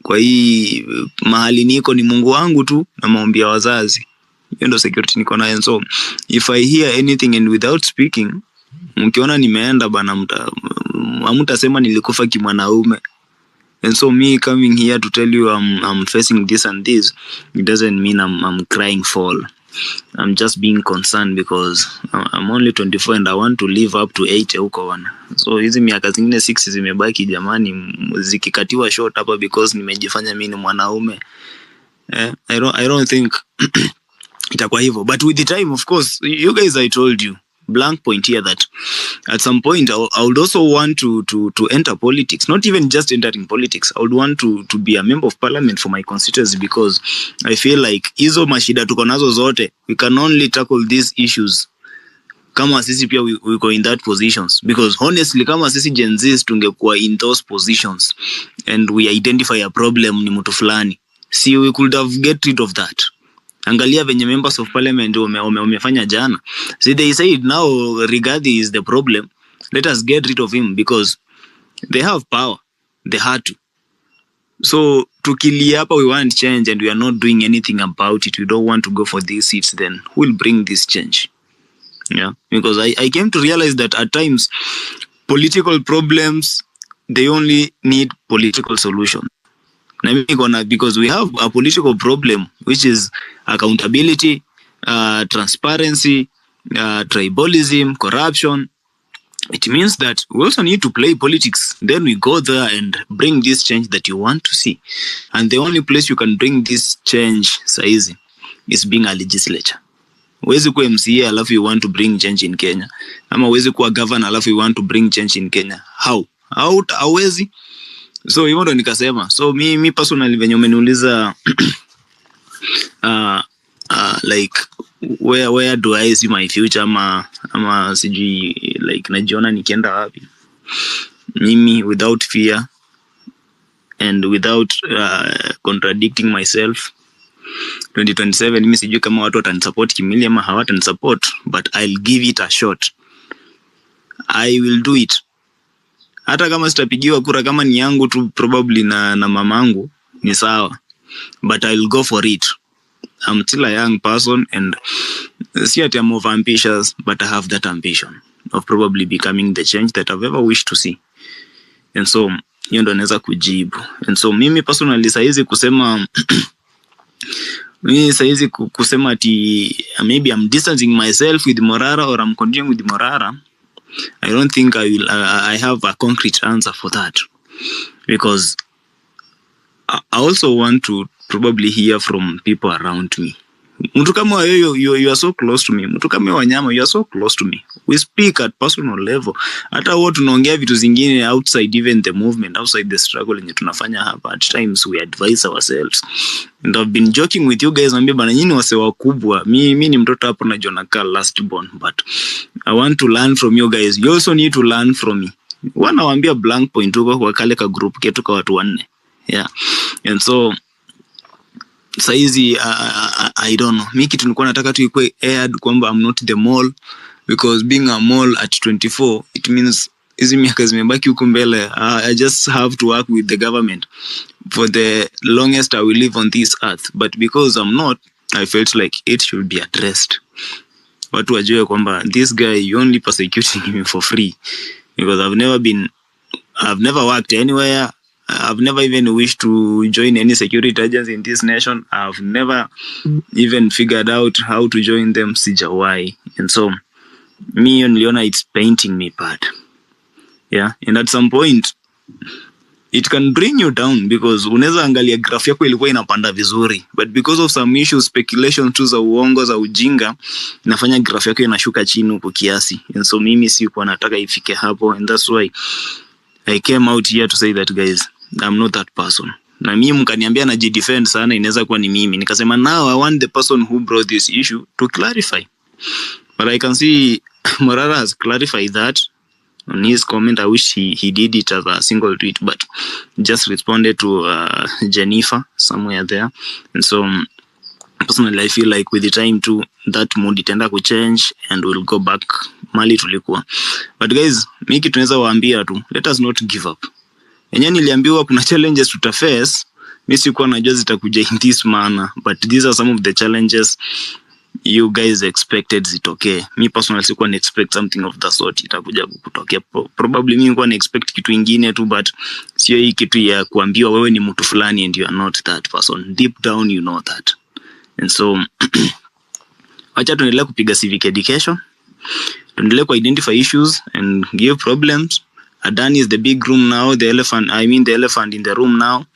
S3: Kwa hii mahali niko ni Mungu wangu tu na maombi ya wazazi. Hiyo ndio security niko nayo. So if I hear anything and without speaking, mkiona nimeenda bana, hamtasema nilikufa kimwanaume. And so me coming here to tell you I'm facing this and this, it doesn't mean I'm crying foul. I'm just being concerned because I'm only 24 and I want to live up to 80 huko wana. So hizi miaka zingine 6 zimebaki jamani, zikikatiwa short hapa because nimejifanya mimi ni mwanaume. I don't think itakuwa hivyo, but with the time, of course, you guys, I told you blank point here that at some point I would also want to enter politics, not even just entering politics. I would want to be a member of parliament for my constituency, because I feel like hizo mashida tuko nazo zote, we can only tackle these issues kama sisi pia we go in that positions, because honestly kama sisi Gen Zs tungekuwa in those positions and we identify a problem ni mtu fulani, see, we could have get rid of that. Angalia venye members of parliament wamefanya jana. See, they said now Rigathi is the problem, let us get rid of him because they have power, they had to. So tukilia hapa we want change and we are not doing anything about it, we don't want to go for these seats, then who will bring this change? Yeah, because I came to realize that at times political problems, they only need political solution. Because we have a political problem, which is accountability, transparency, tribalism, corruption. It means that we also need to play politics. Then we go there and bring this change that you want to see. And the only place you can bring this change saizi is being a legislature. Huwezi kuwa MCA alafu you want to bring change in Kenya. Ama huwezi kuwa governor alafu you want to bring change in Kenya. How? Hauwezi. So hivyo ndo nikasema. So mi personally venye umeniuliza like where do I see my future, ama sijui like najiona nikienda wapi. Mimi without fear and without contradicting myself, 2027 mimi sijui kama watu watanisupport kimili ama hawatanisupport, but I'll give it a shot. I will do it. Hata kama sitapigiwa kura, kama ni yangu tu probably na mamangu, ni sawa, but I'll go for it. I'm still a young person and see that I'm of ambitious, but I have that ambition of probably becoming the change that I've ever wished to see. And so hiyo ndo naweza kujibu. And so mimi personally saizi kusema ati maybe I'm distancing myself with Morara or I'm continuing with Morara, I don't think I have a concrete answer for that, because I also want to probably hear from people around me. Mtu kama wewe, you are so close to me. Mtu kama Wanyama, you are so close to me. We speak at personal level. Hata wao tunaongea vitu zingine outside even the movement, outside the struggle yenye tunafanya hapa. At times we advise ourselves. And I've been joking with you guys, naambia bana, nyinyi wase wakubwa. Mimi ni mtoto hapo najiona kama last born, but I want to learn from you guys. You also need to learn from me. Wanawaambia blank point huko kwa kale ka group ketu kwa watu 4. Yeah. And so saizi I don't know. Mimi kitu nilikuwa nataka tu ikuwe aired kwamba I'm not the mole, because being a mole at 24 it means hizi miaka zimebaki huko mbele. I just have to work with the government for the longest I will live on this earth, but because I'm not, I felt like it should be addressed. Watu wajue kwamba this guy, you only persecuting him for free, because I've never worked anywhere. I've never even wished to join any security agency in this nation. I've never even figured out how to join them, sijawai. And so me and Leona, it's painting me bad. Yeah, and at some point it can bring you down, because unaweza angalia graph yako ilikuwa inapanda vizuri, but because of some issues, speculation tu za uongo za ujinga, inafanya graph yako inashuka chini huko kiasi. And so mimi sikuwa nataka ifike hapo, and that's why I came out here to say that guys, I'm not that person. Na mimi mkaniambia najidefend sana, inaweza kuwa ni mimi. Nikasema now I want the person who brought this issue to clarify. But I can see Morara has clarified that on his comment. I wish he did it as a single tweet, but just responded to Jennifer somewhere there. And so personally I feel like with the time too, that mood itaenda ku change and we'll go back mali tulikuwa. But guys, mimi kitu tunaweza waambia tu, let us not give up. Yenyewe niliambiwa kuna challenges tutaface, mimi sikuwa najua zitakuja in this manner, but these are some of the challenges you guys expected zitokee. Me personally sikuwa na expect something of the sort itakuja kutokea. Probably mimi nilikuwa na expect kitu kingine tu, but sio hii kitu ya kuambiwa wewe ni mtu fulani and you are not that person. Deep down you know that. And so acha tuendelee kupiga civic education, tuendelee ku identify issues and give problems. Adani is the big room now, the elephant in the room now.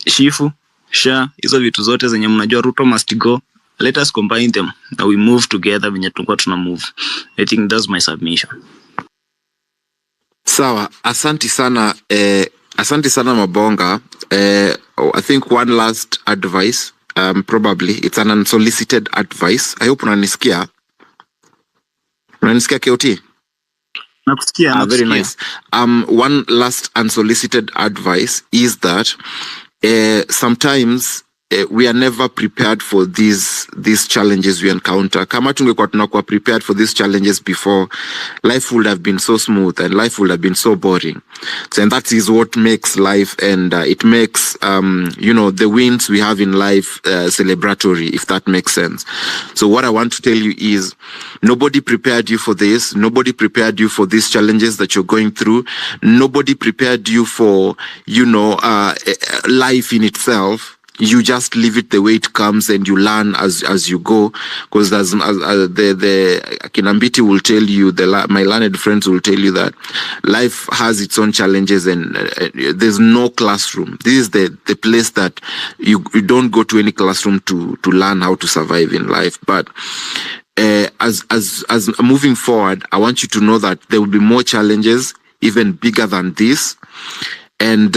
S3: Shifu sure, hizo vitu zote zenye mnajua Ruto must go, let us combine them and we move together venye tulikuwa tuna move. I think that's my submission.
S9: Sawa, asante sana Mabonga. I think one last advice, probably it's an unsolicited advice. I hope unanisikia KOT.
S3: Nakusikia.
S9: Very nice. One last unsolicited advice is that sometimes we are never prepared for these challenges we encounter. Kama tungekuwa tunakuwa prepared for these challenges before, life would have been so smooth and life would have been so boring. So, and that is what makes life, and it makes the wins we have in life celebratory, if that makes sense. So what I want to tell you is, nobody prepared you for this. Nobody prepared you for these challenges that you're going through. Nobody prepared you for life in itself. You just leave it the way it comes and you learn as you go, because as the Kinambiti will tell you, my learned friends will tell you that life has its own challenges, and there's no classroom. This is the place that you don't go to any classroom to learn how to survive in life. But as moving forward, I want you to know that there will be more challenges, even bigger than this. And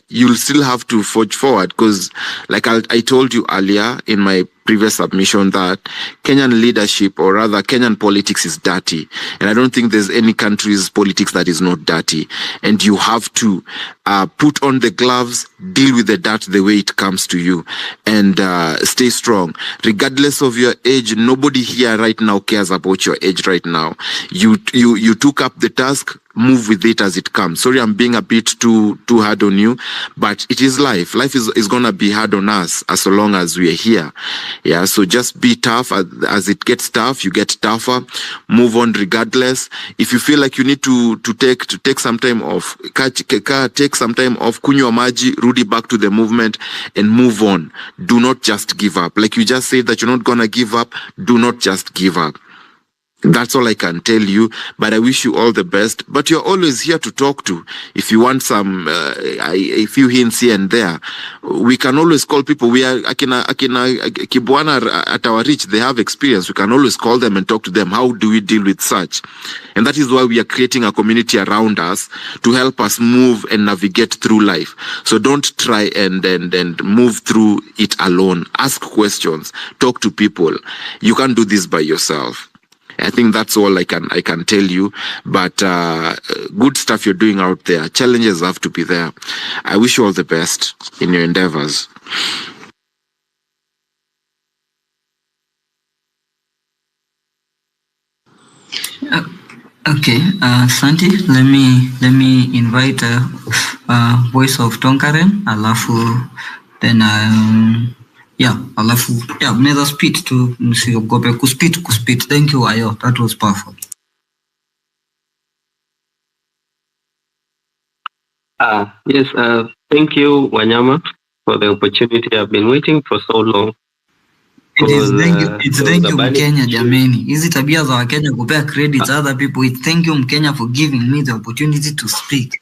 S9: you'll still have to forge forward, because like I told you earlier in my previous submission, that Kenyan leadership, or rather Kenyan politics, is dirty. And I don't think there's any country's politics that is not dirty. And you have to put on the gloves, deal with the dirt the way it comes to you, and stay strong. Regardless of your age, nobody here right now cares about your age right now. You took up the task, move with it as it comes. Sorry, I'm being a bit too hard on you, but it is life. Life is gonna be hard on us as long as we are here. Yeah, so just be tough. As it gets tough, you get tougher. Move on regardless. If you feel like you need to take some time off, take some time off, kunywa maji, rudi back to the movement and move on. Do not just give up. Like you just said that you're not gonna give up, do not just give up. That's all I can tell you, but I wish you all the best. But you're always here to talk to. If you want some a few hints here and there, we can always call people. We are akina Kibwana at our reach, they have experience. We can always call them and talk to them. How do we deal with such? And that is why we are creating a community around us to help us move and navigate through life. So don't try and move through it alone. Ask questions, talk to people. You can't do this by yourself. I think that's all I can tell you. But good stuff you're doing out there. Challenges have to be there. I wish you all the best in your endeavors.
S5: Okay, Santi, let me invite Voice of Tonkaren, alafu then alafu mnaweza speed tu, msiogope kuspit. Thank you Ayo, that was powerful.
S10: Yes, thank you Wanyama for the opportunity. I've been waiting for so long.
S5: Thank you Mkenya jameni. Hizi tabia za Wakenya kupea credits other people. Thank you Mkenya for giving me the opportunity to speak.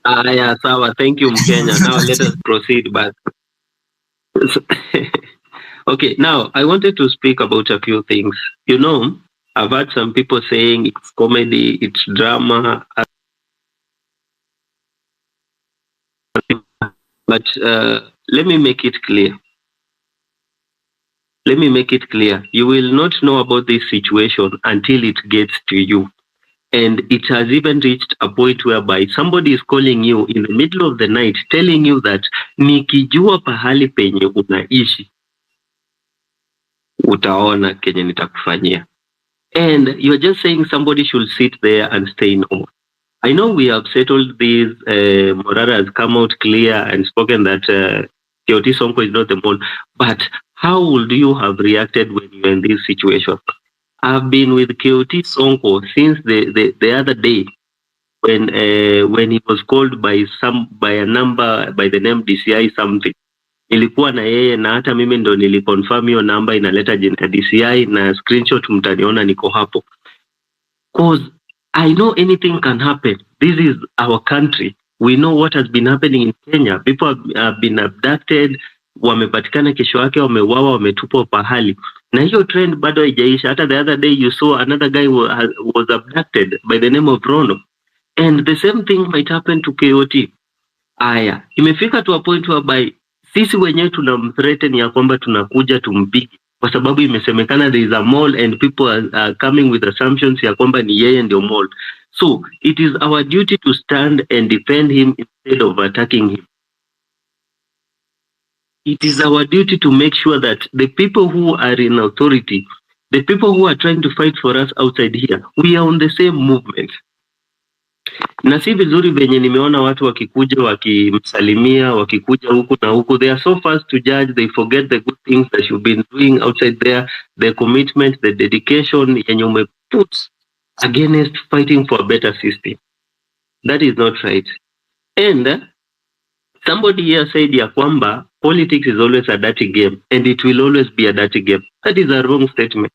S10: Yeah, sawa. Thank you Mkenya. Now let us proceed back. Okay, now I wanted to speak about a few things. You know, I've heard some people saying it's comedy, it's drama. But let me make it clear. You will not know about this situation until it gets to you. And it has even reached a point whereby somebody is calling you in the middle of the night, telling you that nikijua pahali penye unaishi, utaona kenye nitakufanyia. And you're just saying somebody should sit there and stay normal. I know we have settled this. Morara has come out clear and spoken that Kebaso'S Sonko is not the mole. But how would you have reacted when you're in this situation? I've been with Kebaso'S Sonko since the other day when he was called by a number by the name DCI something. Nilikuwa na yeye na hata mimi ndo niliconfirm hiyo number inaleta jina ya DCI na screenshot mtaniona niko hapo. Cause I know anything can happen. This is our country. We know what has been happening in Kenya. People have been abducted. wamepatikana kesho yake wameuawa, wametupwa pahali, na hiyo trend bado haijaisha. Hata the other day you saw another guy was abducted by the name of Rono, and the same thing might happen to KOT. Aya, imefika to a point whereby sisi wenyewe tunamthreaten ya kwamba tunakuja tumpige kwa sababu imesemekana there is a mole and people are coming with assumptions ya kwamba ni yeye ndio mole. So it is our duty to stand and defend him instead of attacking him. It is our duty to make sure that the people who are in authority, the people who are trying to fight for us outside here, we are on the same movement. Na si vizuri venye nimeona watu wakikuja wakimsalimia wakikuja huku na huku, they are so fast to judge, they forget the good things that you've been doing outside there, the commitment, the dedication yenye umeput against fighting for a better system. That is not right. And somebody here said ya kwamba politics is always a dirty game and it will always be a dirty game. That is a wrong statement.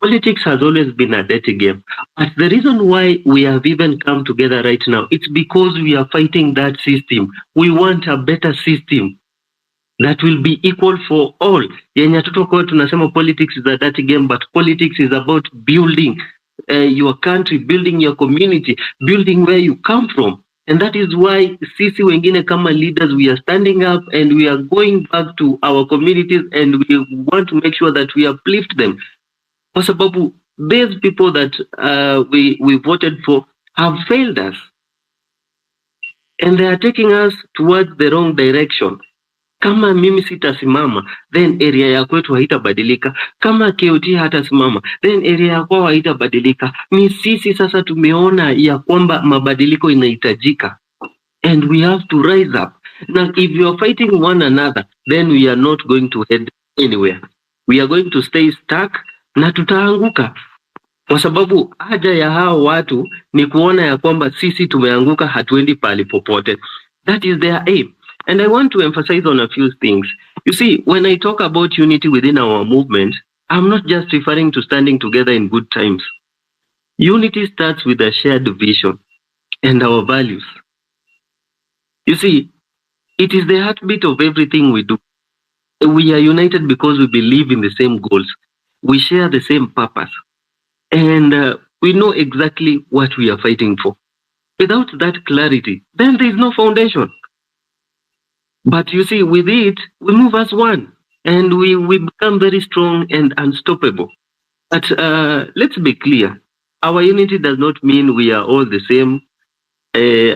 S10: Politics has always been a dirty game. But the reason why we have even come together right now, it's because we are fighting that system. We want a better system that will be equal for all. Yenye tutokuwa tunasema politics is a dirty game, but politics is about building your country, building your community, building where you come from. And that is why sisi wengine kama leaders, we are standing up and we are going back to our communities and we want to make sure that we uplift them. Kwa sababu these people that we voted for have failed us. And they are taking us towards the wrong direction. Kama mimi sitasimama, then area ya kwetu haitabadilika. Kama KOT hatasimama, then area ya kwao haitabadilika. Ni sisi sasa tumeona ya kwamba mabadiliko inahitajika. And we have to rise up. Now, if you are fighting one another, then we are not going to head anywhere. We are going to stay stuck na tutaanguka. Kwa sababu haja ya hao watu ni kuona ya kwamba sisi tumeanguka, hatuendi pali popote. That is their aim. And I want to emphasize on a few things. You see, when I talk about unity within our movement, I'm not just referring to standing together in good times. Unity starts with a shared vision and our values. You see, it is the heartbeat of everything we do. We are united because we believe in the same goals. We share the same purpose. And we know exactly what we are fighting for. Without that clarity, then there is no foundation. But you see, with it, we move as one. And we become very strong and unstoppable. But let's be clear. Our unity does not mean we are all the same.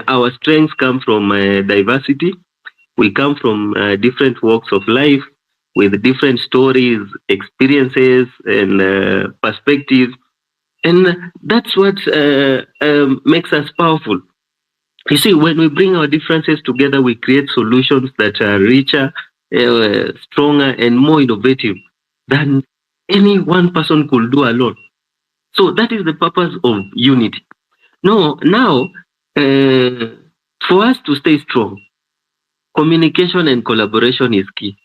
S10: Our strengths come from diversity. We come from different walks of life with different stories, experiences, and perspectives. And that's what makes us powerful. You see, when we bring our differences together, we create solutions that are richer, stronger, and more innovative than any one person could do alone. So that is the purpose of unity. Now, for us to stay strong, communication and collaboration is key.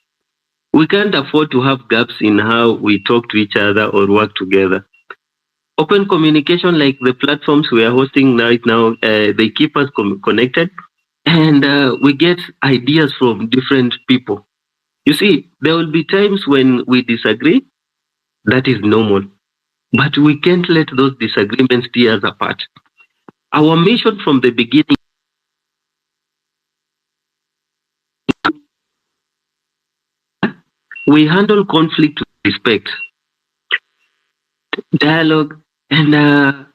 S10: We can't afford to have gaps in how we talk to each other or work together. Open communication, like the platforms we are hosting right now, they keep us connected, and we get ideas from different people. You see, there will be times when we disagree. That is normal. But we can't let those disagreements tear us apart. Our mission from the beginning we handle conflict with respect, dialogue, and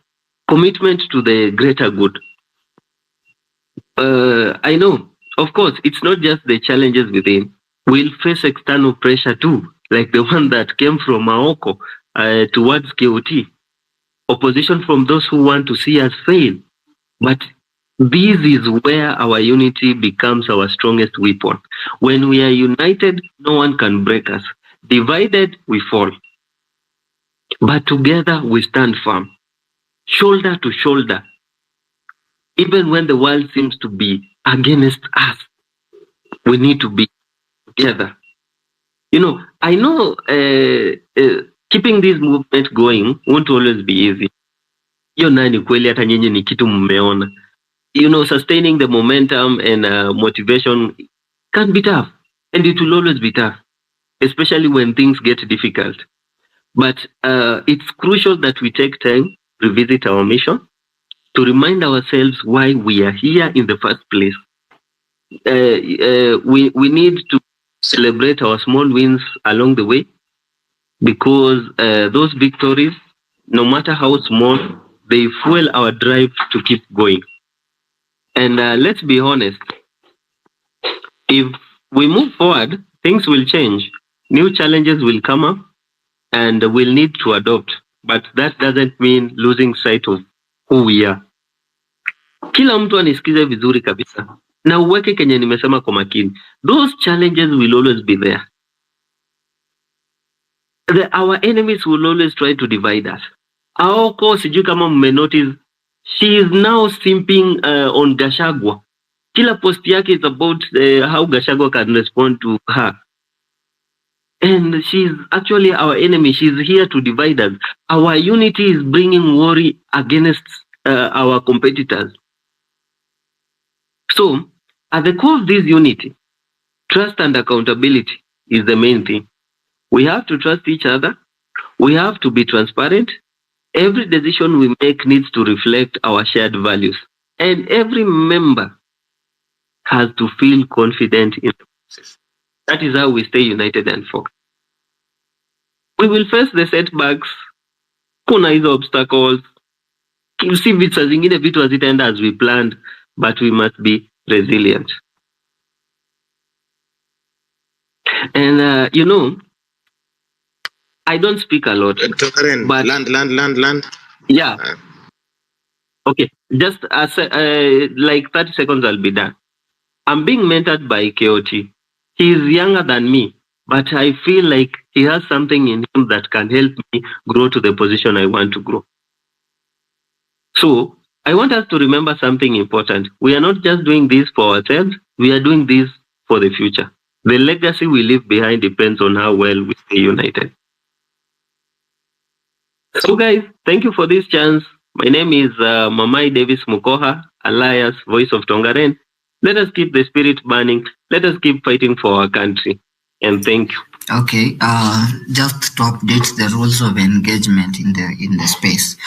S10: commitment to the greater good. I know, of course, it's not just the challenges within. We'll face external pressure too, like the one that came from Maoko towards KOT. Opposition from those who want to see us fail. But this is where our unity becomes our strongest weapon. When we are united, no one can break us. Divided, we fall. But together, we stand firm, shoulder to shoulder. Even when the world seems to be against us, we need to be together. You know, I know keeping this movement going won't always be easy. You know, sustaining the momentum and motivation can be tough. And it will always be tough, especially when things get difficult. But it's crucial that we take time, revisit our mission, to remind ourselves why we are here in the first place. We need to celebrate our small wins along the way, because those victories, no matter how small, they fuel our drive to keep going. And let's be honest, if we move forward, things will change. New challenges will come up, and we'll need to adopt. But that doesn't mean losing sight of who we are. Kila mtu anisikize vizuri kabisa na uweke kenye nimesema kwa makini. Those challenges will always be there. Our enemies will always try to divide us. Aoko, sijui kama mmenotice, she is now simping on Gachagua. Kila post yake is about how Gachagua can respond to her. And she's actually our enemy. She's here to divide us. Our unity is bringing worry against our competitors. So, at the core of this unity, trust and accountability is the main thing. We have to trust each other. We have to be transparent. Every decision we make needs to reflect our shared values. And every member has to feel confident in the process. That is how we stay united and focused. We will face the setbacks. Kuna hizo obstacles. Si vita zingine vitu hazitaenda as we planned, but we must be resilient. And I don't speak a lot.
S4: But land.
S10: Yeah. Okay. Just like 30 seconds, I'll be done. I'm being mentored by KOT. He is younger than me, but I feel like he has something in him that can help me grow to the position I want to grow. So I want us to remember something important. We are not just doing this for ourselves. We are doing this for the future. The legacy we leave behind depends on how well we stay united. So guys, thank you for this chance. My name is Mamai Davis Mukoha, alias Voice of Tongaren. Let us keep the spirit burning. Let us keep fighting for our country. And thank you.
S5: Okay, just to update the rules of engagement in the space.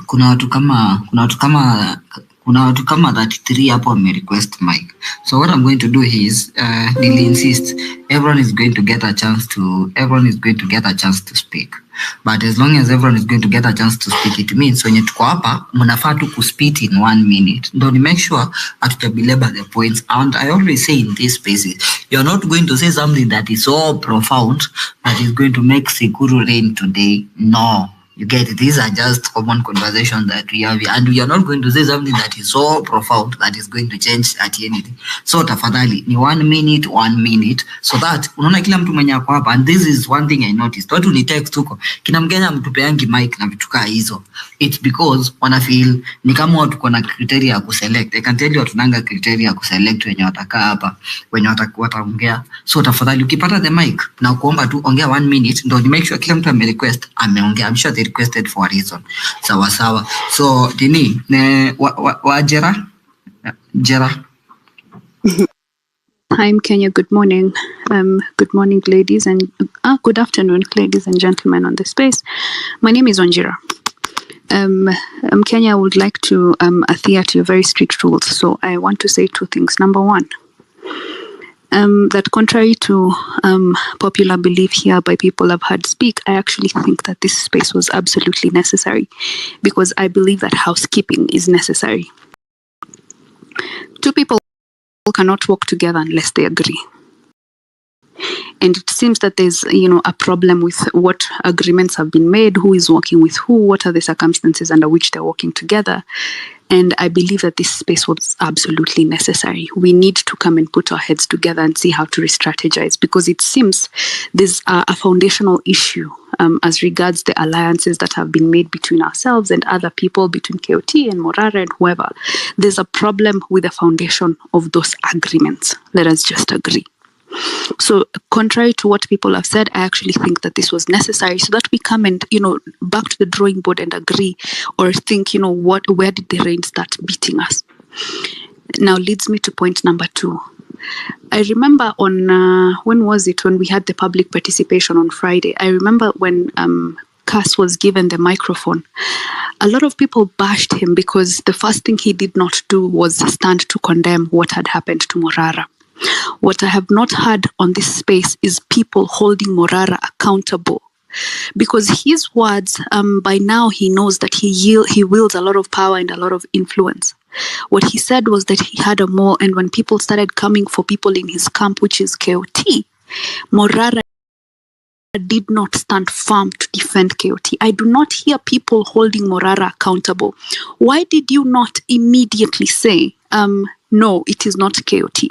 S5: Kuna watu kama 33 hapo wame request mic. So what I'm going to do is nili insist everyone is going to get a chance to speak. But as long as everyone is going to get a chance to speak, it means wenye tuko hapa mnafaa tu kuspit in 1 minute. Don't make sure hatujabelabor the points. And I always say in these spaces, you're not going to say something that is so profound that is going to make Sikuru rain today. No. You get it. These are just common conversations that we have, and we are not going to say something that is so profound that is going to change at anything. So tafadhali ni 1 minute, so that unaona kila mtu mwenye ako hapa. And this is one thing I noticed. Watu ni text huko kina Mkenya mtupeangi mic na vitu kaa hizo. It's because wana feel ni kama watu kuna criteria ya kuselect. I can tell you tunanga criteria ya kuselect wenye watakaa hapa, wenye wataongea. So tafadhali ukipata the mic na kuomba tu ongea 1 minute, ndio ni make sure kila mtu ame request ameongea. I'm sure they requested for a reason. Sawa. So Dini Jera.
S11: Hi, Kenya. Good morning. Good morning, ladies, and good afternoon, ladies and gentlemen on the space. My name is Wanjira. Kenya, would like to adhere to your very strict rules. So I want to say 2 things. Number 1, that contrary to popular belief here by people I've heard speak, I actually think that this space was absolutely necessary, because I believe that housekeeping is necessary. 2 people cannot work together unless they agree. And it seems that there's, a problem with what agreements have been made, who is working with who, what are the circumstances under which they're working together. And I believe that this space was absolutely necessary. We need to come and put our heads together and see how to re-strategize, because it seems there's a foundational issue as regards the alliances that have been made between ourselves and other people, between KOT and Morara and whoever. There's a problem with the foundation of those agreements. Let us just agree. So contrary to what people have said, I actually think that this was necessary, so that we come and, back to the drawing board and agree, or think, where did the rain start beating us? Now leads me to point number 2. I remember on when was it, when we had the public participation on Friday? I remember when Cass was given the microphone, a lot of people bashed him because the first thing he did not do was stand to condemn what had happened to Morara. What I have not heard on this space is people holding Morara accountable, because his words, by now he knows that he wields a lot of power and a lot of influence. What he said was that he had a mole, and when people started coming for people in his camp, which is KOT, Morara did not stand firm to defend KOT. I do not hear people holding Morara accountable. Why did you not immediately say, no, it is not KOT?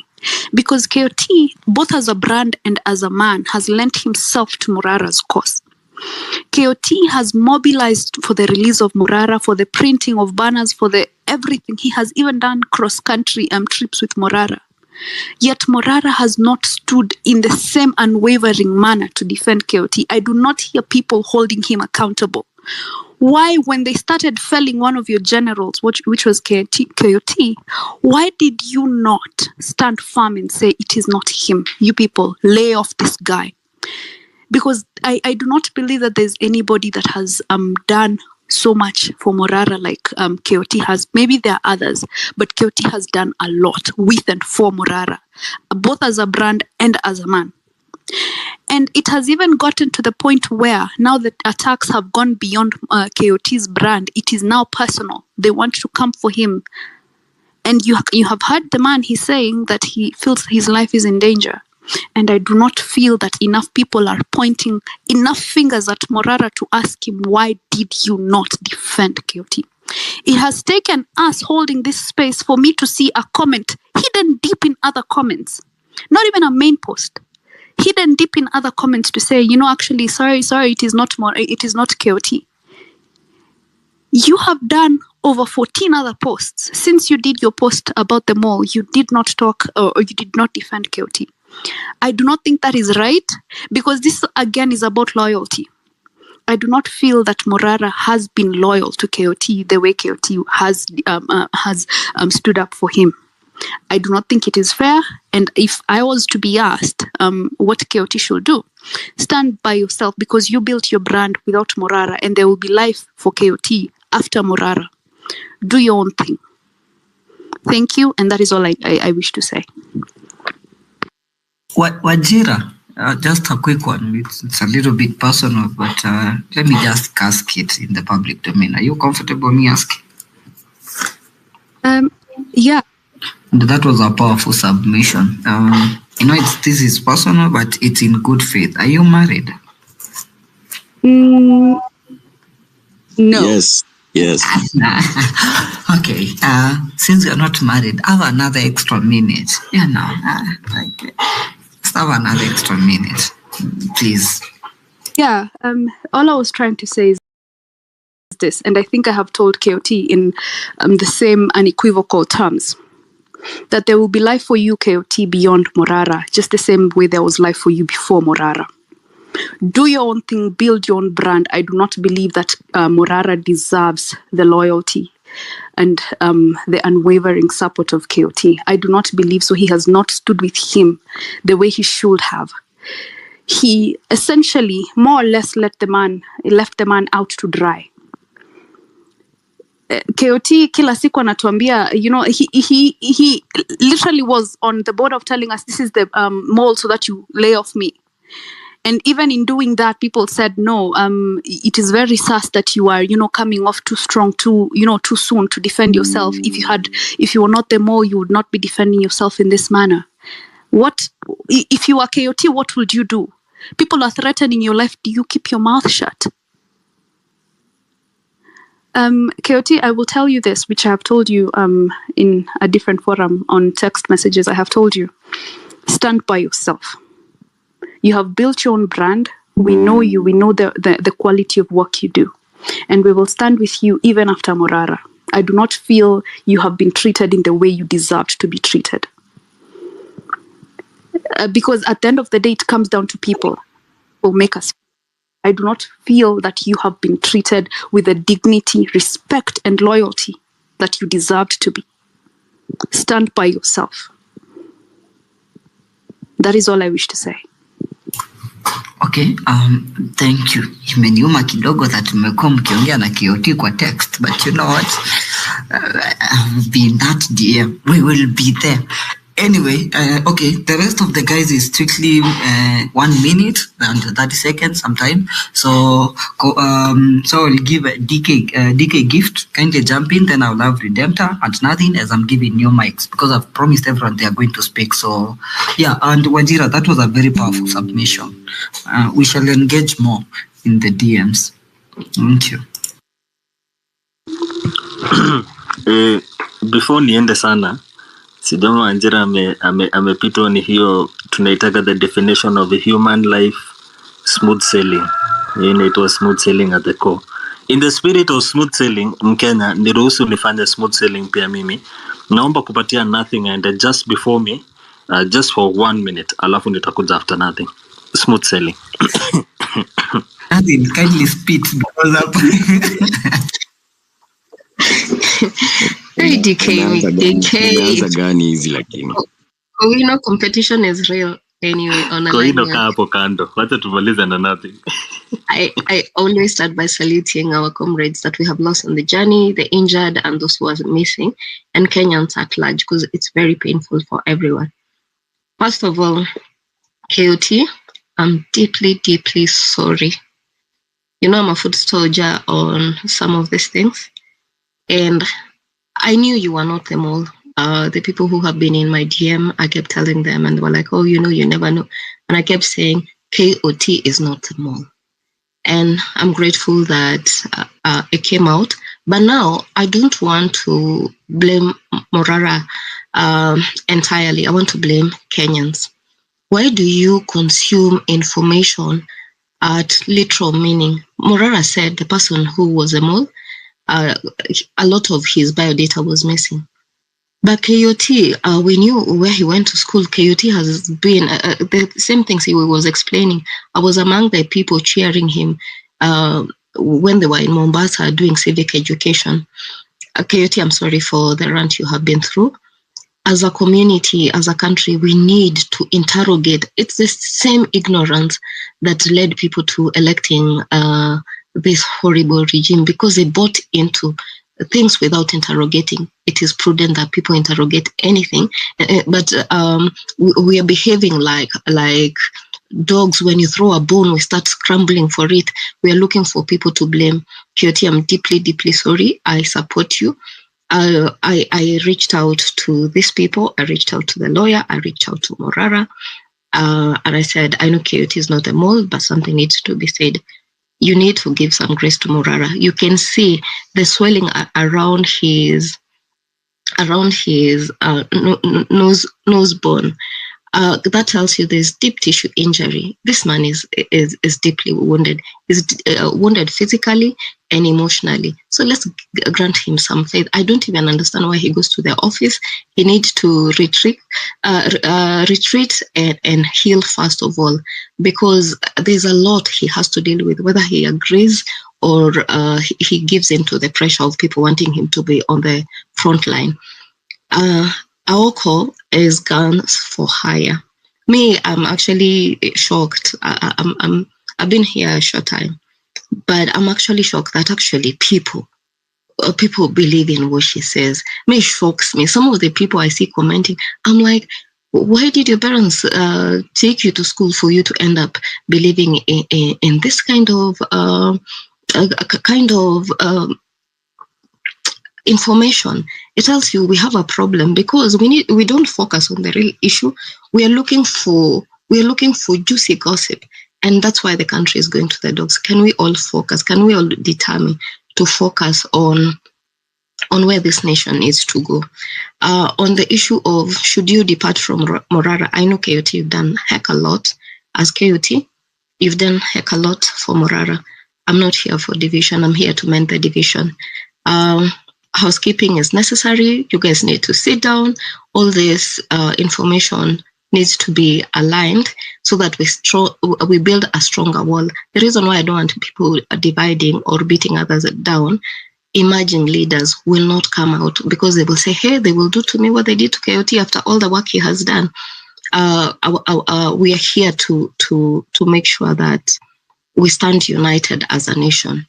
S11: Because KOT, both as a brand and as a man, has lent himself to Morara's cause. KOT has mobilized for the release of Morara, for the printing of banners, for the everything. He has even done cross-country trips with Morara. Yet Morara has not stood in the same unwavering manner to defend KOT. I do not hear people holding him accountable. Why, when they started felling one of your generals, which was KOT, why did you not stand firm and say it is not him? You people, lay off this guy. Because I do not believe that there's anybody that has done so much for Morara like KOT has. Maybe there are others, but KOT has done a lot with and for Morara, both as a brand and as a man. And it has even gotten to the point where now that attacks have gone beyond KOT's brand, it is now personal. They want to come for him. And you have heard the man, he's saying that he feels his life is in danger. And I do not feel that enough people are pointing enough fingers at Morara to ask him, why did you not defend KOT? It has taken us holding this space for me to see a comment hidden deep in other comments, not even a main post, hidden deep in other comments to say, actually, sorry, it is not KOT. You have done over 14 other posts. Since you did your post about the mall, you did not talk or you did not defend KOT. I do not think that is right, because this again is about loyalty. I do not feel that Morara has been loyal to KOT the way KOT has stood up for him. I do not think it is fair. And if I was to be asked what KOT should do, stand by yourself, because you built your brand without Morara, and there will be life for KOT after Morara. Do your own thing. Thank you, and that is all I wish to say.
S5: Wajira, just a quick one. It's a little bit personal, but let me just ask it in the public domain. Are you comfortable me asking?
S11: Yeah.
S5: That was a powerful submission. This is personal, but it's in good faith. Are you married?
S11: No.
S12: Yes.
S5: Okay. Since you're not married, have another extra minute. Just have another extra minute, please.
S11: Yeah. All I was trying to say is this, and I think I have told KOT in the same unequivocal terms, that there will be life for you, KOT, beyond Morara, just the same way there was life for you before Morara. Do your own thing, build your own brand. I do not believe that Morara deserves the loyalty and the unwavering support of KOT. I do not believe so. He has not stood with him the way he should have. He essentially more or less left the man out to dry. KOT kila siku anatuambia, he literally was on the board of telling us this is the mall so that you lay off me. And even in doing that, people said, no, it is very sus that you are, coming off too strong, too soon to defend yourself. If you were not the mall, you would not be defending yourself in this manner. What, if you are KOT, what would you do? People are threatening your life. Do you keep your mouth shut? KOT, I will tell you this, which I have told you in a different forum on text messages. I have told you, stand by yourself. You have built your own brand. We know you. We know the quality of work you do. And we will stand with you even after Morara. I do not feel you have been treated in the way you deserved to be treated. Because at the end of the day, it comes down to people who make us. I do not feel that you have been treated with the dignity, respect, and loyalty that you deserved to be. Stand by yourself. That is all I wish to say.
S5: Okay, thank you. Imeniuma kidogo that mmekuwa mkiongea na KOT kwa text, but you know what? I've been that DM. We will be there. Anyway, okay, the rest of the guys is strictly 1 minute and 30 seconds sometime. So I'll give a DK gift. Kindly jump in, then I'll have Redemptor and nothing as I'm giving new mics because I've promised everyone they are going to speak. So yeah, and Wajira, that was a very powerful submission. We shall engage more in the DMs. Thank you.
S8: Before niende sana, Sidoma Wanjira amepitwa ni hiyo tunaitaka the definition of a human life smooth sailing. It was smooth sailing at the core. In the spirit of smooth sailing, Mkenya, niruhusu nifanye smooth sailing pia mimi. Naomba kupatia nothing and just before me, just for 1 minute, alafu nitakuja after nothing. Smooth sailing.
S5: Nothing, kindly spit because
S1: Hey, DK.
S12: gani hizi lakini.
S1: Koino competition is real anyway.
S8: Koino kaa hapo kando. Wacha tumalize na nothing.
S1: I always start by saluting our comrades that we have lost on the journey, the injured and those who are missing, and Kenyans at large because it's very painful for everyone. First of all, KOT, I'm deeply, deeply sorry. You know, I'm a foot soldier on some of these things. And I knew you were not them all. The people who have been in my DM, I kept telling them and they were like, oh, you know, you never know. And I kept saying, KOT is not them all. And I'm grateful that it came out. But now I don't want to blame Morara entirely. I want to blame Kenyans. Why do you consume information at literal meaning? Morara said the person who was a mole, a lot of his biodata was missing. But KOT, we knew where he went to school. KOT has been, the same things he was explaining. I was among the people cheering him when they were in Mombasa doing civic education. KOT, I'm sorry for the rant you have been through. As a community, as a country, we need to interrogate. It's the same ignorance that led people to electing this horrible regime because they bought into things without interrogating. It is prudent that people interrogate anything, but we are behaving like dogs. When you throw a bone, we start scrambling for it. We are looking for people to blame. KOT, I'm deeply, deeply sorry. I support you. I reached out to these people. I reached out to the lawyer. I reached out to Morara. And I said, I know KOT is not a mole, but something needs to be said. You need to give some grace to Morara. You can see the swelling around his nose bone. That tells you there's deep tissue injury. This man is deeply wounded. He's wounded physically and emotionally. So let's grant him some faith. I don't even understand why he goes to the office. He needs to retreat and heal first of all, because there's a lot he has to deal with, whether he agrees or he gives into the pressure of people wanting him to be on the front line. Our call is guns for hire. Me, I'm actually shocked. I've been here a short time, but I'm actually shocked that actually people believe in what she says. Me, shocks me. Some of the people I see commenting, I'm like, why did your parents take you to school for you to end up believing in this kind of information? It tells you we have a problem because we don't focus on the real issue. We are looking for juicy gossip, and that's why the country is going to the dogs. Can we all focus? Can we all determine to focus on where this nation needs to go? On the issue of should you depart from Morara, I know KOT, you've done heck a lot. As KOT, you've done heck a lot for Morara. I'm not here for division. I'm here to mend the division. Housekeeping is necessary. You guys need to sit down. All this information needs to be aligned so that we build a stronger wall. The reason why I don't want people dividing or beating others down, emerging leaders will not come out because they will say, hey, they will do to me what they did to KOT after all the work he has done. we are here to make sure that we stand united as a nation.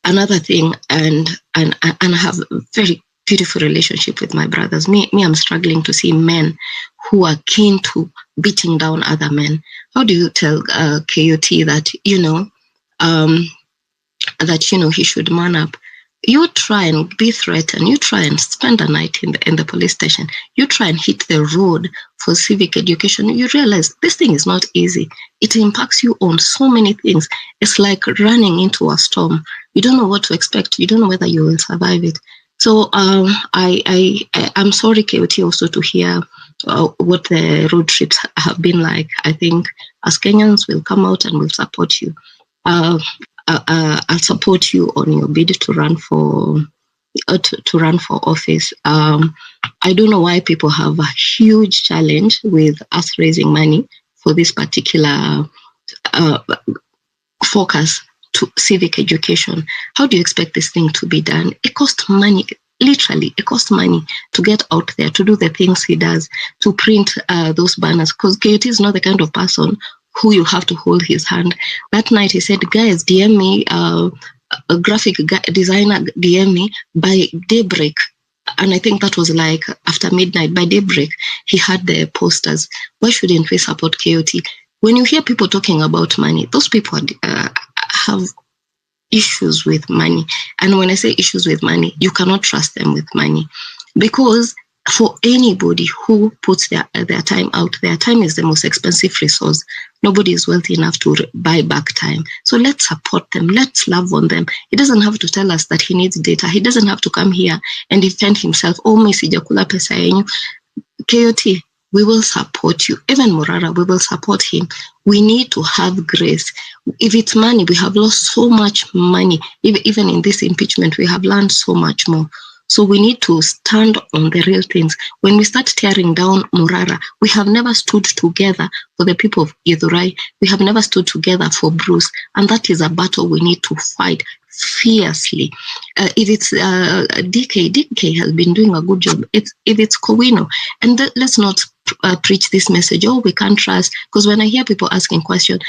S1: Another thing, and I have a very beautiful relationship with my brothers. Me, I'm struggling to see men who are keen to beating down other men. How do you tell KOT that he should man up? You try and be threatened. You try and spend a night in the police station. You try and hit the road for civic education. You realize this thing is not easy. It impacts you on so many things. It's like running into a storm. You don't know what to expect. You don't know whether you will survive it. So I'm sorry, KOT, also to hear what the road trips have been like. I think as Kenyans, we'll come out and we'll support you. I'll support you on your bid to run for office. I don't know why people have a huge challenge with us raising money for this particular focus to civic education. How do you expect this thing to be done? It costs money. Literally, it costs money to get out there, to do the things he does, to print those banners, because KOT is not the kind of person who you have to hold his hand. That night he said, guys, DM me, a graphic designer DM me by daybreak. And I think that was like after midnight. By daybreak, he had the posters. Why shouldn't we support KOT? When you hear people talking about money, those people have issues with money. And when I say issues with money, you cannot trust them with money. Because for anybody who puts their time out, their time is the most expensive resource. Nobody is wealthy enough to buy back time. So let's support them. Let's love on them. He doesn't have to tell us that he needs data. He doesn't have to come here and defend himself. Oh, my sijakula pesa yenyu. KOT, we will support you. Even Morara, we will support him. We need to have grace. If it's money, we have lost so much money. Even in this impeachment, we have learned so much more. So we need to stand on the real things. When we start tearing down Morara, we have never stood together for the people of Githurai. We have never stood together for Bruce. And that is a battle we need to fight fiercely. If it's DK has been doing a good job. If it's Kowino, and let's not preach this message, oh, we can't trust, because when I hear people asking questions,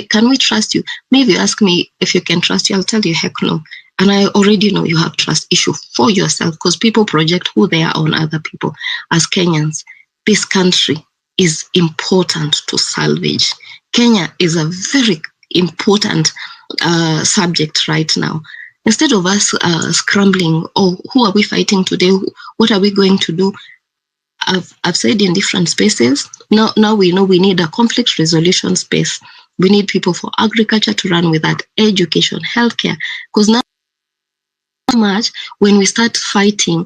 S1: can we trust you? Maybe you ask me if you can trust you, I'll tell you heck no. And I already know you have trust issue for yourself, because people project who they are on other people. As Kenyans, this country is important to salvage. Kenya is a very important subject right now. Instead of us scrambling, oh, who are we fighting today? What are we going to do? I've said in different spaces, now we know we need a conflict resolution space. We need people for agriculture to run with that, education, healthcare, because now much when we start fighting,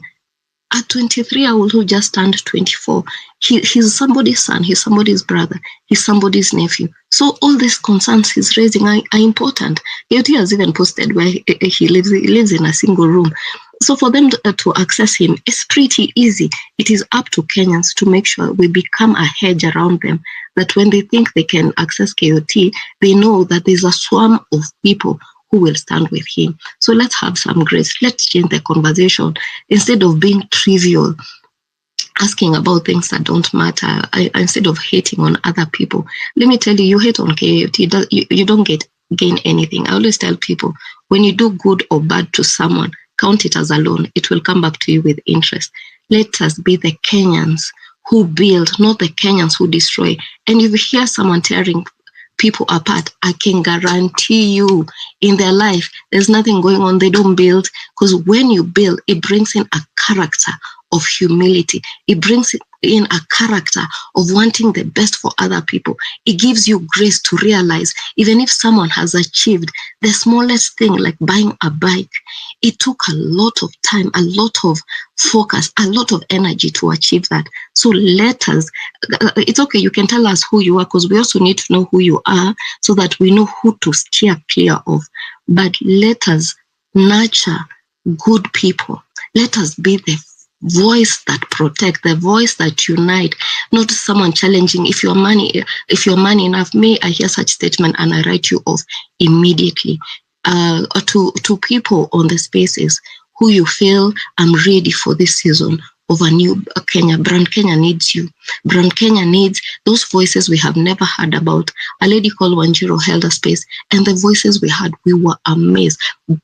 S1: a 23-year-old who just turned 24, he's somebody's son, he's somebody's brother, he's somebody's nephew. So all these concerns he's raising are important. KOT has even posted where he lives in a single room. So for them to access him, it's pretty easy. It is up to Kenyans to make sure we become a hedge around them, that when they think they can access KOT, they know that there's a swarm of people who will stand with him. So let's have some grace. Let's change the conversation. Instead of being trivial, asking about things that don't matter, instead of hating on other people. Let me tell you, you hate on KOT, you don't gain anything. I always tell people, when you do good or bad to someone, count it as a loan. It will come back to you with interest. Let us be the Kenyans who build, not the Kenyans who destroy. And if you hear someone tearing people apart, I can guarantee you in their life, there's nothing going on. They don't build, because when you build, it brings in a character of humility. It brings in a character of wanting the best for other people. It gives you grace to realize, even if someone has achieved the smallest thing, like buying a bike, it took a lot of time, a lot of focus, a lot of energy to achieve that. So let us, it's okay, you can tell us who you are, because we also need to know who you are so that we know who to steer clear of. But let us nurture good people. Let us be the voice that protect, the voice that unite, not someone challenging. If you're money enough, may I hear such statement and I write you off immediately. To people on the spaces who you feel, I'm ready for this season of a new Kenya. Brand Kenya needs you. Brand Kenya needs those voices we have never heard about. A lady called Wanjiru held a space, and the voices we had, we were amazed.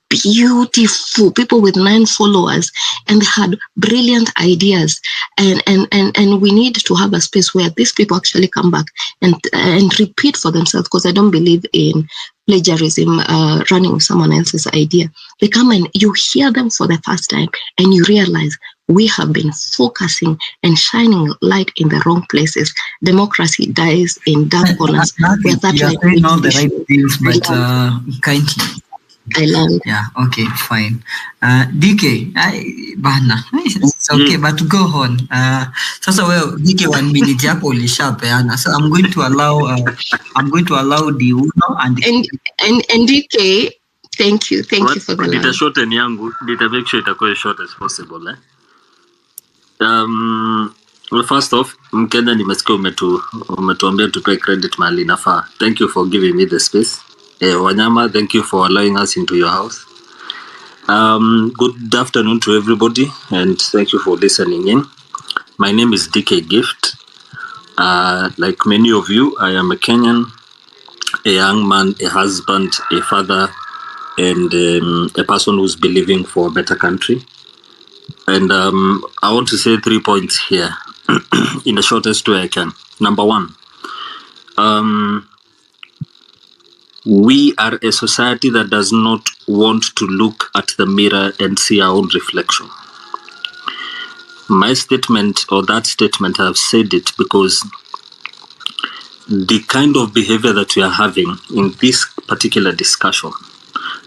S1: Beautiful people with 9 followers, and they had brilliant ideas. And we need to have a space where these people actually come back and repeat for themselves, because I don't believe in plagiarism, running with someone else's idea. They come and you hear them for the first time, and you realize we have been focusing and shining light in the wrong places. Democracy dies in dark corners. Where that
S5: You are
S1: light
S5: saying all the
S1: needs to
S5: right
S1: shine.
S5: things, but kindly.
S1: I learned.
S5: Yeah, okay, fine. DK, bana, it's okay, but go on. Sasa well, DK 1 minute hapo ulishapeana. So I'm going to allow the Uno and
S1: DK, thank you for the
S13: Dita
S1: line.
S13: shorten yangu, dita make sure itakuwa as short as possible. Well, first off, Mkenya nimesikia umetuambia tupe credit mahali inafaa. Thank you for giving me the space. Wanyama, thank you for allowing us into your house. Good afternoon to everybody, and thank you for listening in. My name is DK Gift. Like many of you, I am a Kenyan, a young man, a husband, a father, and a person who's believing for a better country. And I want to say 3 points here in the shortest way I can. Number 1, we are a society that does not want to look at the mirror and see our own reflection. My statement, or that statement, I've said it because the kind of behavior that we are having in this particular discussion,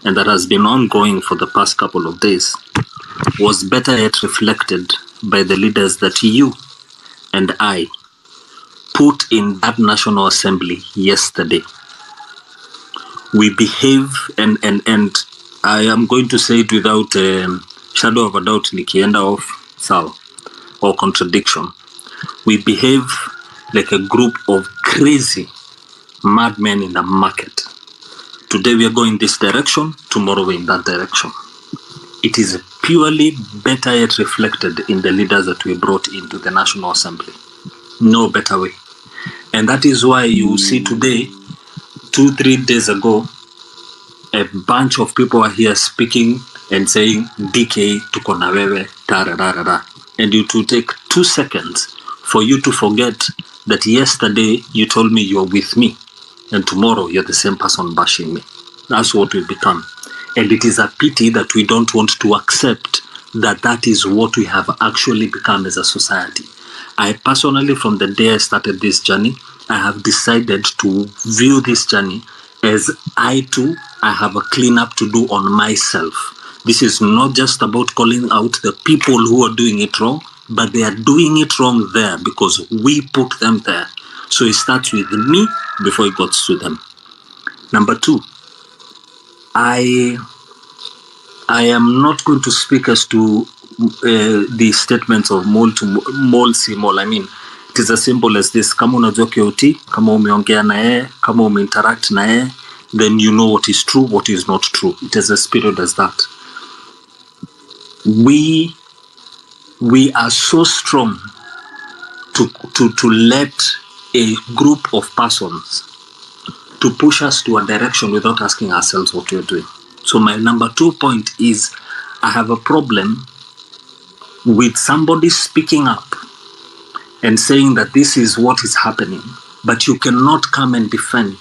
S13: and that has been ongoing for the past couple of days, was better yet reflected by the leaders that you and I put in that National Assembly yesterday. We behave, and I am going to say it without shadow of a doubt, nikienda off sawa or contradiction. We behave like a group of crazy madmen in the market. Today we are going this direction, tomorrow we're in that direction. It is purely better yet reflected in the leaders that we brought into the National Assembly. No better way. And that is why you see today, 2-3 days ago, a bunch of people are here speaking and saying, DK, tuko na wewe, tararara. And it will take 2 seconds for you to forget that yesterday you told me you're with me, and tomorrow you're the same person bashing me. That's what we've become. And it is a pity that we don't want to accept that that is what we have actually become as a society. I personally, from the day I started this journey, I have decided to view this journey as I have a cleanup to do on myself. This is not just about calling out the people who are doing it wrong, but they are doing it wrong there because we put them there. So it starts with me before it goes to them. Number 2, I am not going to speak as to the statements of mole si mole. I mean, it is as simple as this. Kama unajua KOT, kama umeongea na yeye, kama umeinteract na yeye, then you know what is true, what is not true. It is as period as that. We are so strong to let a group of persons to push us to a direction without asking ourselves what we're doing. So my number 2 point is, I have a problem with somebody speaking up and saying that this is what is happening, but you cannot come and defend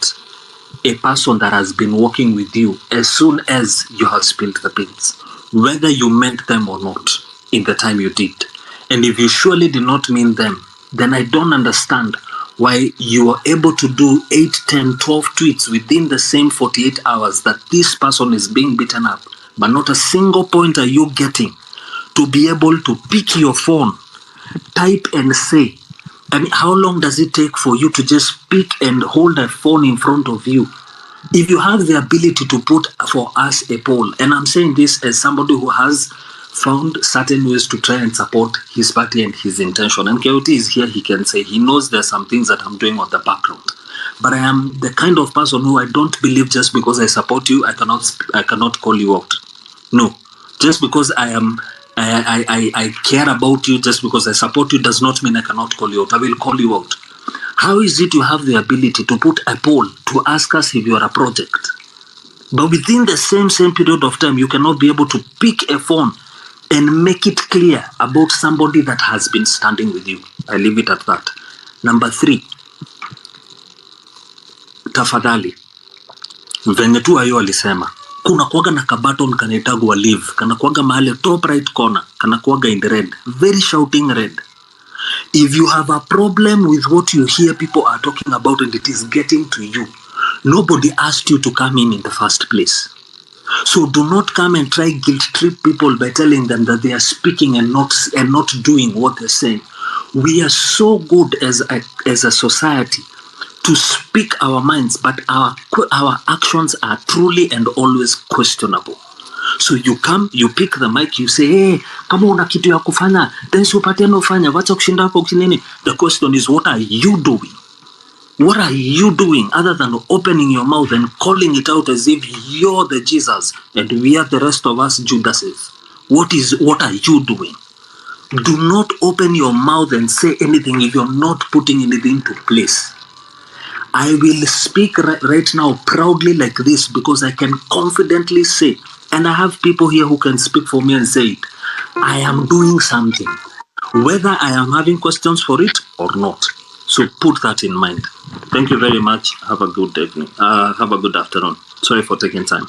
S13: a person that has been working with you as soon as you have spilled the beans, whether you meant them or not in the time you did. And if you surely did not mean them, then I don't understand why you are able to do 8, 10, 12 tweets within the same 48 hours that this person is being beaten up, but not a single point are you getting to be able to pick your phone, type and say. I mean, how long does it take for you to just pick and hold a phone in front of you? If you have the ability to put for us a poll, and I'm saying this as somebody who has found certain ways to try and support his party and his intention, and KOT is here, he can say he knows there's some things that I'm doing on the background. But I am the kind of person who I don't believe just because I support you, I cannot call you out. No. Just because I I care about you just because I support you does not mean I cannot call you out. I will call you out. How is it you have the ability to put a poll to ask us if you are a project, but within the same period of time, you cannot be able to pick a phone and make it clear about somebody that has been standing with you? I leave it at that. Number 3, tafadhali, venye tu ayo alisema, kuna kuwaga na kabaton kanaitagwa leave, kana kuwaga mahali top right corner, kana kuwaga in red, very shouting red. If you have a problem with what you hear people are talking about and it is getting to you, nobody asked you to come in the first place. So do not come and try guilt trip people by telling them that they are speaking and not doing what they're saying. We are so good as a society to speak our minds, but our actions are truly and always questionable. So you come, you pick the mic, you say, hey, kama una kitu ya kufanya, then supatiana ufanya, wacha kushinda hapo kinini. The question is, what are you doing? What are you doing other than opening your mouth and calling it out as if you're the Jesus and we are the rest of us Judases? What are you doing? Do not open your mouth and say anything if you're not putting anything to place. I will speak right now proudly like this because I can confidently say, and I have people here who can speak for me and say it, I am doing something, whether I am having questions for it or not. So put that in mind. Thank you very much. Have a good evening. Have a good afternoon. Sorry for taking time.